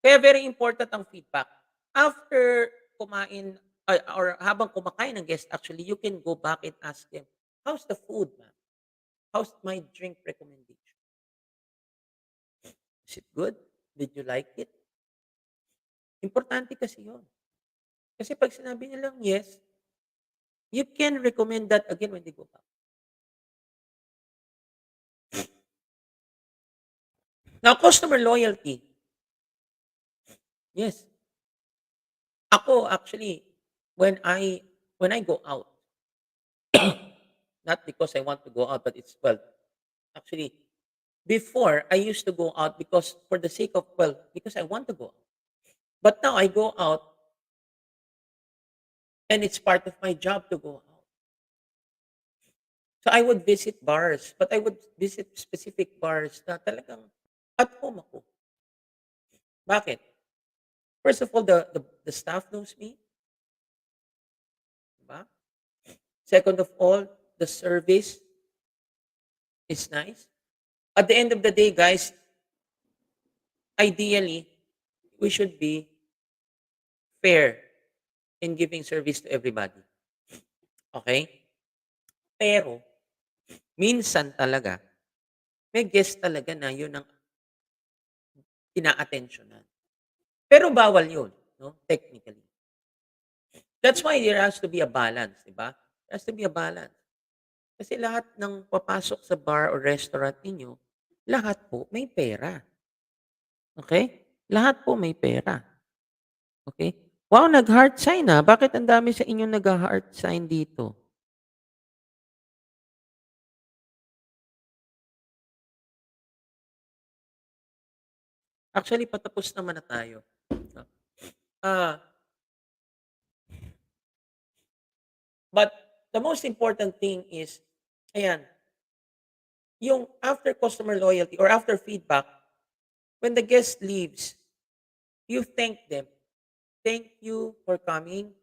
Speaker 1: Kaya very important ang feedback. After kumain, or habang kumakain ng guest, actually, you can go back and ask them, how's the food, ma'am? How's my drink recommendation? Is it good? Did you like it? Importante kasi yun. Kasi pag sinabi nilang yes, you can recommend that again when they go back. Now, customer loyalty. Yes. Ako, actually, when I go out, not because I want to go out, but it's, well, actually, before, I used to go out because for the sake of, well, because I want to go out. But now I go out and it's part of my job to go out. So I would visit bars, but I would visit specific bars na talagang at home ako. Bakit? First of all, the staff knows me. Diba? Second of all, the service is nice. At the end of the day, guys, ideally, we should be fair in giving service to everybody. Okay? Pero, minsan talaga, may guest talaga na yun ang ina-attentionan. Pero bawal yun, no? Technically. That's why there has to be a balance, di ba? There has to be a balance. Kasi lahat ng papasok sa bar o restaurant ninyo, lahat po may pera. Okay? Lahat po may pera. Okay? Wow, nag-heart sign Bakit ang dami sa inyo nag-heart sign dito? Actually, patapos naman na tayo. Ah, but the most important thing is, ayan, yung after customer loyalty or after feedback, when the guest leaves, you thank them. Thank you for coming.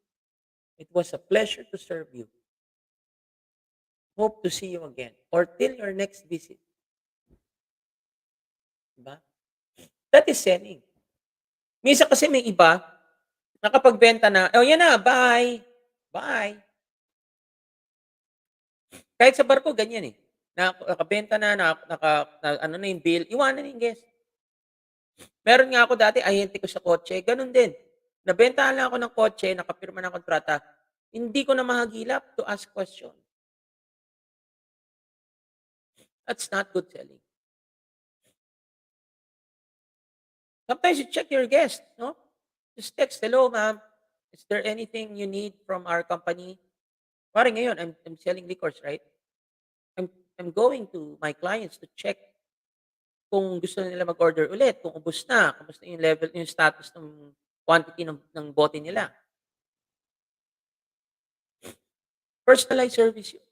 Speaker 1: It was a pleasure to serve you. Hope to see you again. Or till your next visit. Diba? That is selling. Minsan kasi may iba, nakapagbenta na, oh yan na, bye. Bye. Kahit sa barko, ganyan eh. Nakabenta ano na yung bill, iwanan na yung guest. Meron nga ako dati, ahente ko sa kotse, ganun din. Nabentahan lang ako ng kotse, nakapirma ng kontrata, hindi ko na mahagilap to ask question. That's not good selling. Sometimes you check your guest, no? Just text, hello ma'am, is there anything you need from our company? Parang ngayon, I'm selling liquors, right? I'm, I'm going to my clients to check kung gusto nila mag-order ulit, kung ubos na, kumusta yung level, yung status ng quantity ng bote nila. Personalized service yun.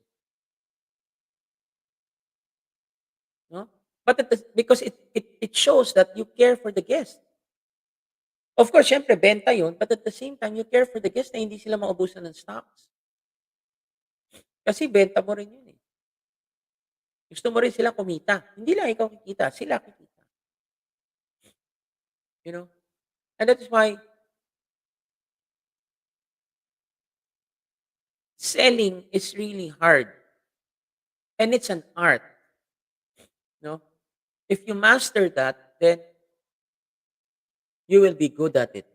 Speaker 1: No? But because it shows that you care for the guest. Of course, syempre, benta yun, but at the same time, you care for the guest na hindi sila maubusan ng stocks. Kasi benta mo rin yun eh. Gusto mo rin silang kumita. Hindi lang ikaw kikita, sila kikita. You know? And that is why selling is really hard. And it's an art. No? If you master that, then you will be good at it.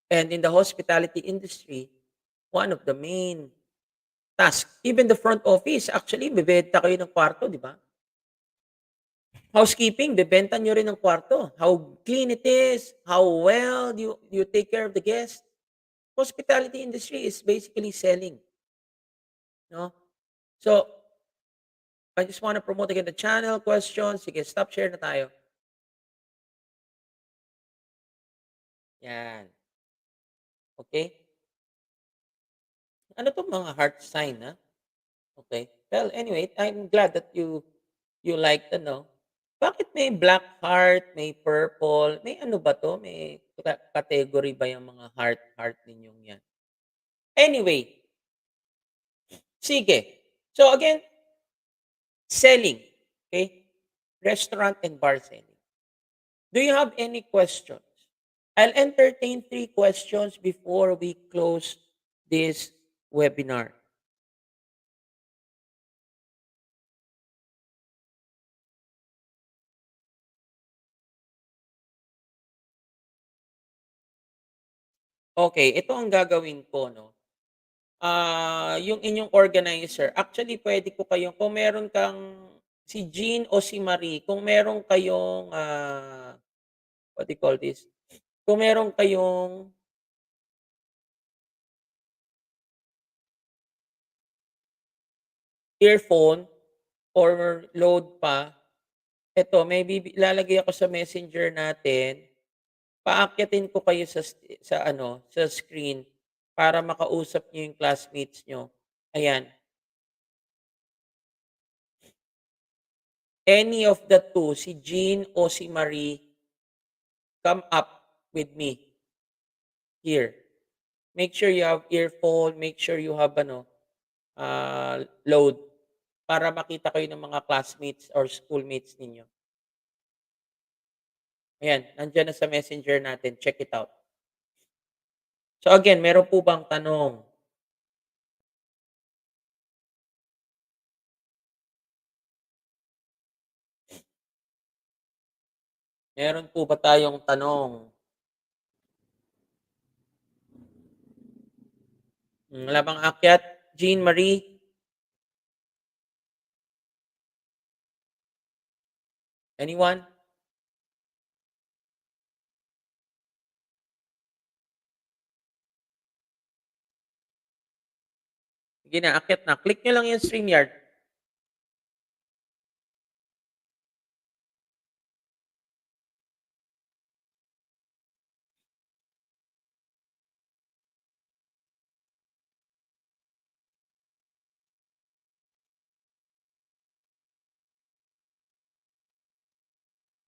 Speaker 1: And in the hospitality industry, one of the main tasks, even the front office, actually, bebenta kayo ng kwarto, di ba? Housekeeping, bebenta nyo rin ng kwarto. How clean it is, how well you take care of the guest. Hospitality industry is basically selling. No? So, I just want to promote again the channel, questions. Sige, stop share na tayo. Yan. Okay? Ano to mga heart sign, ha? Okay. Well, anyway, I'm glad that you liked ano. Bakit may black heart, may purple, may ano ba to? May category ba yung mga heart ninyong yan? Anyway, sige. So again, selling. Okay? Restaurant and bar selling. Do you have any questions? I'll entertain 3 questions before we close this webinar. Okay, ito ang gagawin ko, no? Yung inyong organizer, actually pwede ko kayong kung meron kang si Jean o si Marie, kung meron kayong, what do you call this? Kung meron kayong earphone or load pa, eto may ilalagay ako sa Messenger natin, paakyatin ko kayo sa ano, sa screen para makausap niyo yung classmates niyo. Ayan. Any of the two, si Jean o si Marie, come up with me here. Make sure you have earphone, make sure you have ano, load para makita kayo ng mga classmates or schoolmates ninyo. Ayan, nandiyan na sa Messenger natin. Check it out. So again, meron po bang tanong? Meron po ba tayong tanong? Wala bang aakyat? Jean Marie? Anyone? Sige na, aakyat na. Click nyo lang yung StreamYard.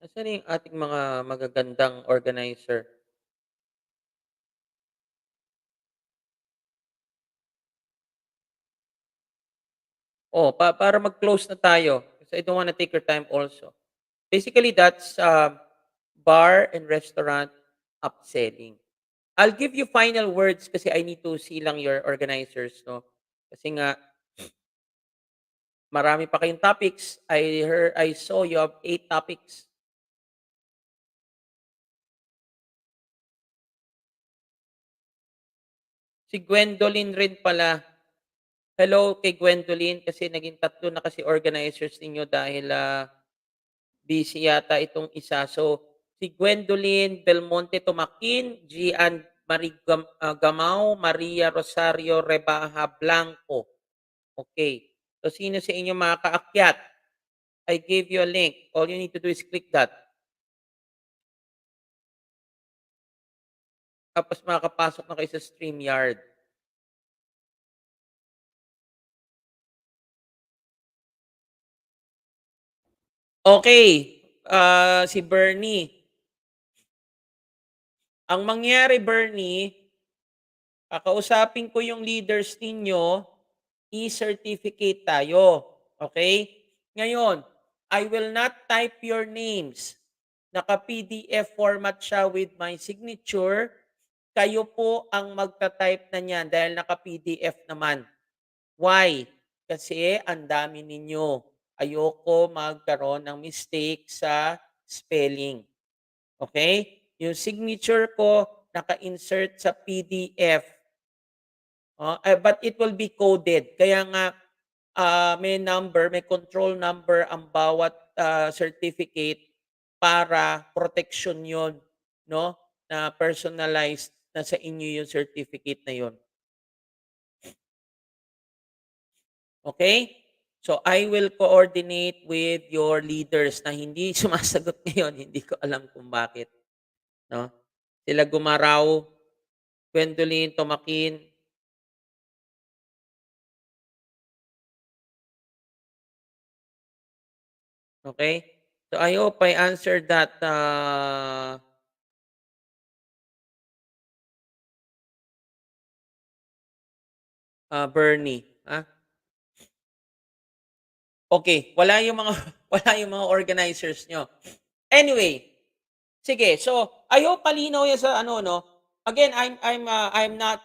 Speaker 1: Nasaan yung ating mga magagandang organizer? Oh, para mag-close na tayo. Kasi I don't wanna take your time also. Basically, that's bar and restaurant upselling. I'll give you final words kasi I need to see lang your organizers, no? Kasi nga, marami pa kayong topics. I saw you have 8 topics. Si Gwendolyn rin pala. Hello kay Gwendolyn kasi naging 3 na kasi organizers ninyo dahil busy yata itong isa. So, si Gwendolyn Belmonte Tumakin, Gian Marie Gamao, Maria Rosario Rebaja Blanco. Okay. So, sino sa inyo makakaakyat? I gave you a link. All you need to do is click that. Tapos makakapasok na kayo sa StreamYard. Okay. Si Bernie. Ang mangyari, Bernie, kakausapin ko yung leaders ninyo, e-certificate tayo. Okay? Ngayon, I will not type your names. Naka-PDF format siya with my signature. Kayo po ang magta-type na niyan dahil naka-PDF naman. Why? Kasi ang dami ninyo. Ayoko magkaroon ng mistake sa spelling. Okay? Yung signature ko naka-insert sa PDF. But it will be coded. Kaya nga may number, may control number ang bawat certificate para protection 'yon, no? Na personalized na sa inyo yung certificate na 'yon. Okay? So I will coordinate with your leaders na hindi sumasagot ngayon, hindi ko alam kung bakit, no? Sila Gumaraw, Gwendolyn, Tomakin. Okay? So I hope I answered that Bernie, Okay, wala yung mga wala yung mga organizers nyo. Anyway, sige. So, I hope palinaw yan sa ano, no? Again, I'm not,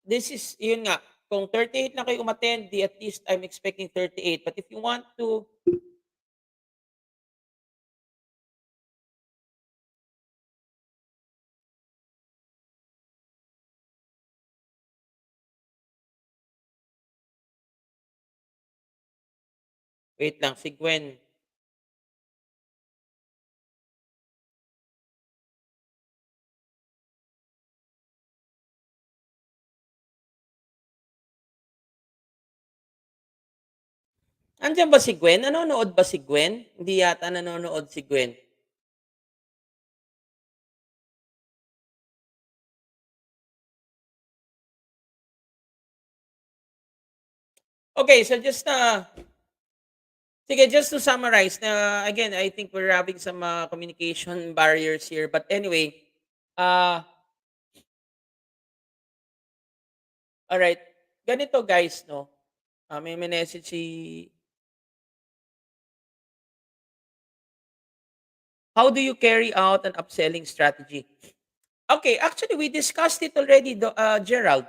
Speaker 1: this is, yun nga, kung 38 na kayo umattend, at least I'm expecting 38. But if you want to, wait lang, si Gwen. Andiyan ba si Gwen? Nanonood ba si Gwen? Hindi yata nanonood si Gwen. Okay, so sige, just to summarize, again, I think we're having some communication barriers here. But anyway, all right. Ganito guys, no? May message si, how do you carry out an upselling strategy? Okay, actually we discussed it already, Gerald.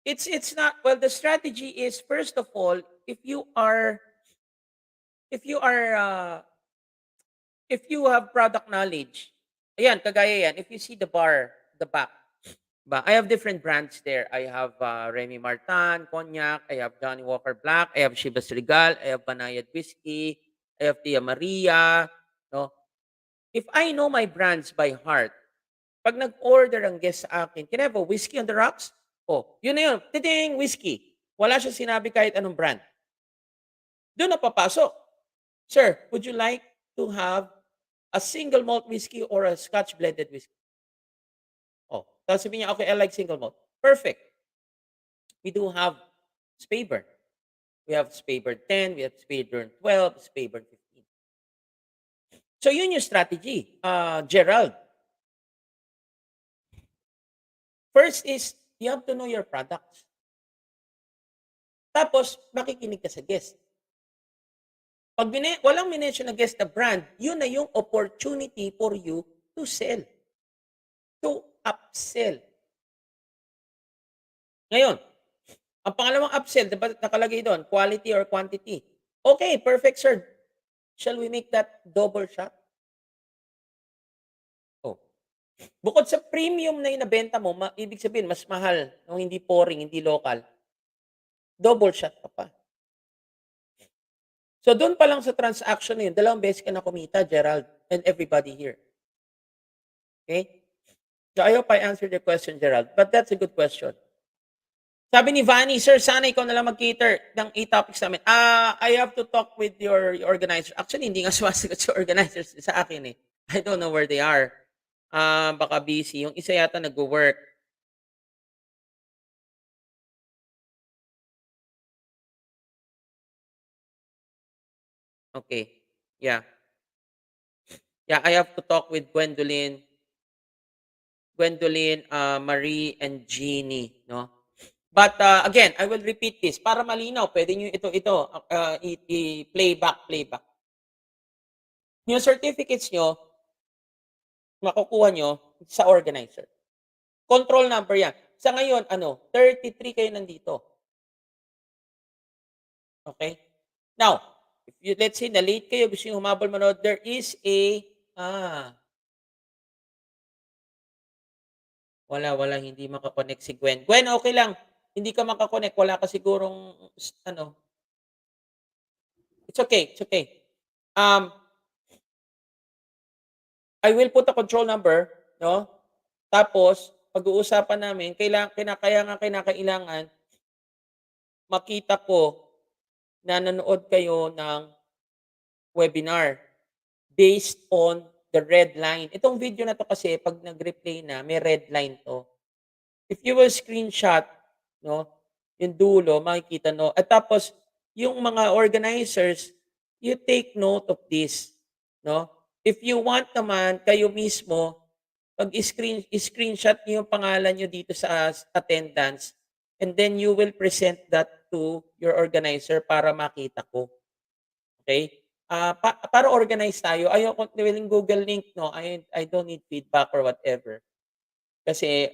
Speaker 1: It's not, well, the strategy is, first of all, if you are if you have product knowledge, ayan, kagaya yan, if you see the bar, the back, But I have different brands there. I have Remy Martin, Cognac. I have Johnny Walker Black. I have Chivas Regal. I have Banayad Whiskey. I have Tia Maria. No? If I know my brands by heart, pag nag-order ang guest sa akin, can I have a whiskey on the rocks? Oh, yun na yun. Titing, whiskey. Wala siya sinabi kahit anong brand. Doon na papasok. Sir, would you like to have a single malt whiskey or a Scotch blended whiskey? Oh, tapos sabihin niya, okay, I like single malt. Perfect. We do have Speyburn. We have Speyburn 10, we have Speyburn 12, Speyburn 15. So yun yung strategy, Gerald. First is, you have to know your products. Tapos, makikinig ka sa guest. Pag walang minention na guest na brand, yun na yung opportunity for you to sell. To upsell. Ngayon, ang pangalawang upsell, diba nakalagay doon, quality or quantity. Okay, perfect, sir. Shall we make that double shot? Oh. Bukod sa premium na inabenta mo, ibig sabihin, mas mahal, no, hindi pouring, hindi local. Double shot ka pa. So, doon pa lang sa transaction na yun, 2 beses ka na kumita, Gerald, and everybody here. Okay? So, I hope I answered your question, Gerald. But that's a good question. Sabi ni Vanny, sir, sana ikaw na lang mag-cater ng 8 topics namin. I have to talk with your organizer. Actually, hindi nga sumasagot sa organizers sa akin eh. I don't know where they are. Baka busy. Yung isa yata nag-work. Okay. Yeah. Yeah, I have to talk with Gwendolyn, Marie, and Jeannie, no? But again, I will repeat this para malinaw. Pwede nyo playback. Yung certificates nyo, makukuha nyo sa organizer. Control number yan. Sa ngayon, 33 kayo nandito. Okay? Now, if you, let's say, na-late kayo, gusto nyo humabol manood, there is a, wala, hindi makakonect si Gwen. Gwen, okay lang. Hindi ka makakonect. Wala ka sigurong, It's okay. I will put a control number, no? Tapos, pag-uusapan namin, kinakailangan makita ko na nanood kayo ng webinar based on the red line. Itong video na to kasi, pag nag-replay na, may red line to. If you will screenshot, no, yung dulo, makikita, no? At tapos, yung mga organizers, you take note of this, no? If you want naman, kayo mismo, pag screenshot niyo yung pangalan niyo dito sa attendance, and then you will present that to your organizer para makita ko. Okay? Para organize tayo, ayoko willing Google link, no? I don't need feedback or whatever. Kasi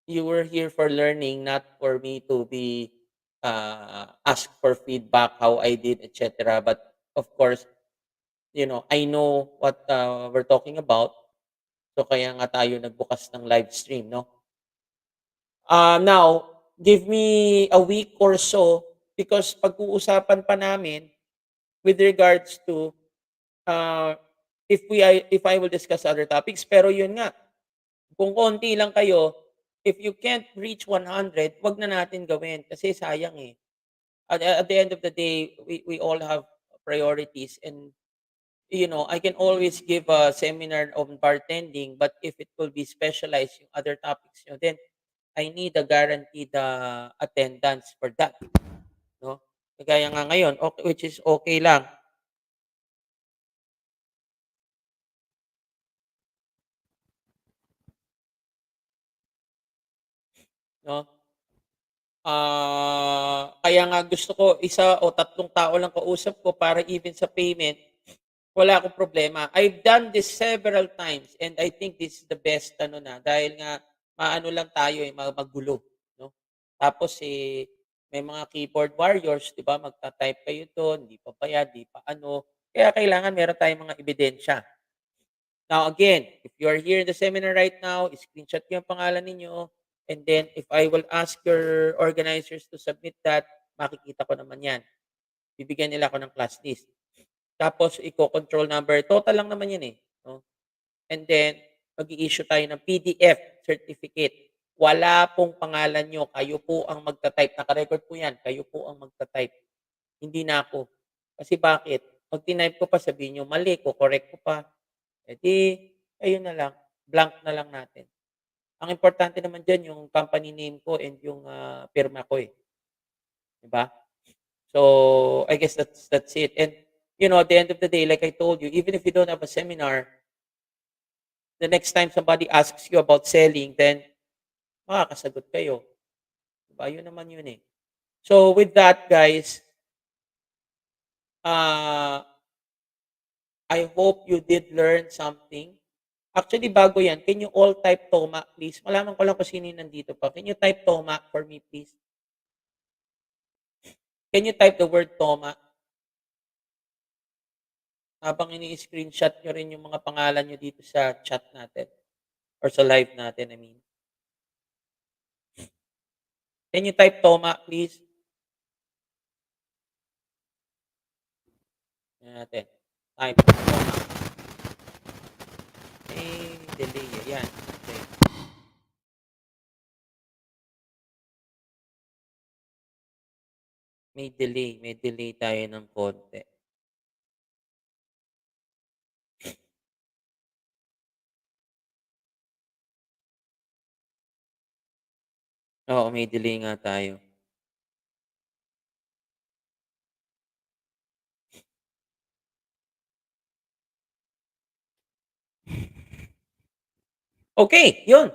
Speaker 1: you were here for learning, not for me to be ask for feedback, how I did, etc. But of course, I know what we're talking about. So kaya nga tayo nagbukas ng live stream, no? Now, give me a week or so because pag-uusapan pa namin with regards to if I will discuss other topics. Pero yun nga, kung konti lang kayo, if you can't reach 100, wag na natin gawin kasi sayang eh. At the end of the day, we all have priorities and I can always give a seminar on bartending, but if it will be specialized yung other topics then I need a guaranteed attendance for that, no? Kagaya nga ngayon, okay, which is okay lang. No? Kaya nga gusto ko isa o 3 tao lang kausap ko para even sa payment, wala akong problema. I've done this several times and I think this is the best dahil nga maano lang tayo magulo, no? Tapos may mga keyboard warriors, 'di ba? Magta-type kayo doon, hindi pa bayad, di pa ano. Kaya kailangan meron tayong mga ebidensya. Now again, if you are here in the seminar right now, screenshot niyo ang pangalan ninyo, and then if I will ask your organizers to submit that, makikita ko naman 'yan. Bibigyan nila ako ng class list. Tapos control number, total lang naman 'yan, eh, 'no? And then mag-i-issue tayo ng PDF certificate. Wala pong pangalan niyo, kayo po ang magta-type, naka-record po 'yan, kayo po ang magta-type, hindi na ako. Kasi bakit? 'Pag tinype ko pa sabihin niyo mali, correct ko pa, eh di ayun na lang, blank na lang natin. Ang importante naman diyan yung company name ko and yung, pirma ko, eh, 'di ba? So, I guess that's it. And, at the end of the day, like I told you, even if you don't have a seminar, the next time somebody asks you about selling, then makakasagot kayo. 'Di ba? Yun naman yun, eh. So, with that, guys, uh, I hope you did learn something. Actually, bago yan, can you all type Toma, please? Malaman ko lang kung sino yung nandito pa. Can you type Toma for me, please? Can you type the word Toma? Habang ini-screenshot nyo rin yung mga pangalan nyo dito sa chat natin or sa live natin, I mean. Can you type Toma, please? Yan natin. Type Toma. Delay. Yan. Okay. May delay tayo ng konti. Oo, may delay nga tayo. Okay, yun.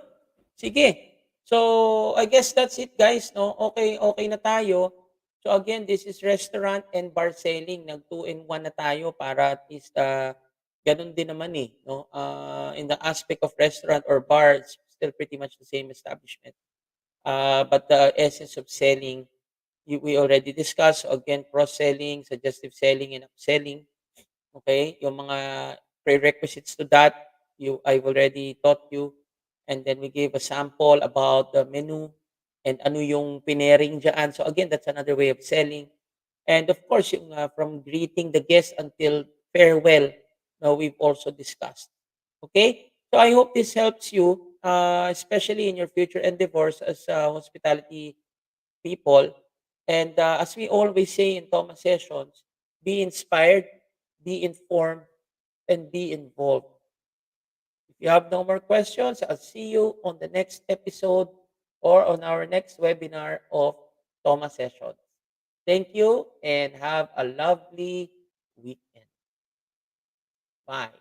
Speaker 1: Sige. So, I guess that's it, guys, no? Okay na tayo. So, again, this is restaurant and bar selling. Nag 2-in-1 na tayo para at least ganun din naman, eh, no? In the aspect of restaurant or bar, it's still pretty much the same establishment. But the essence of selling, we already discussed. So, again, cross-selling, suggestive selling, and upselling. Okay? Yung mga prerequisites to that, I've already taught you. And then we gave a sample about the menu and ano yung pinering dyan. So again, that's another way of selling. And of course, yung, from greeting the guest until farewell, now we've also discussed. Okay? So I hope this helps you, especially in your future endeavors as hospitality people. And as we always say in Thomas sessions, be inspired, be informed, and be involved. If you have no more questions, I'll see you on the next episode or on our next webinar of Thomas sessions. Thank you and have a lovely weekend. Bye.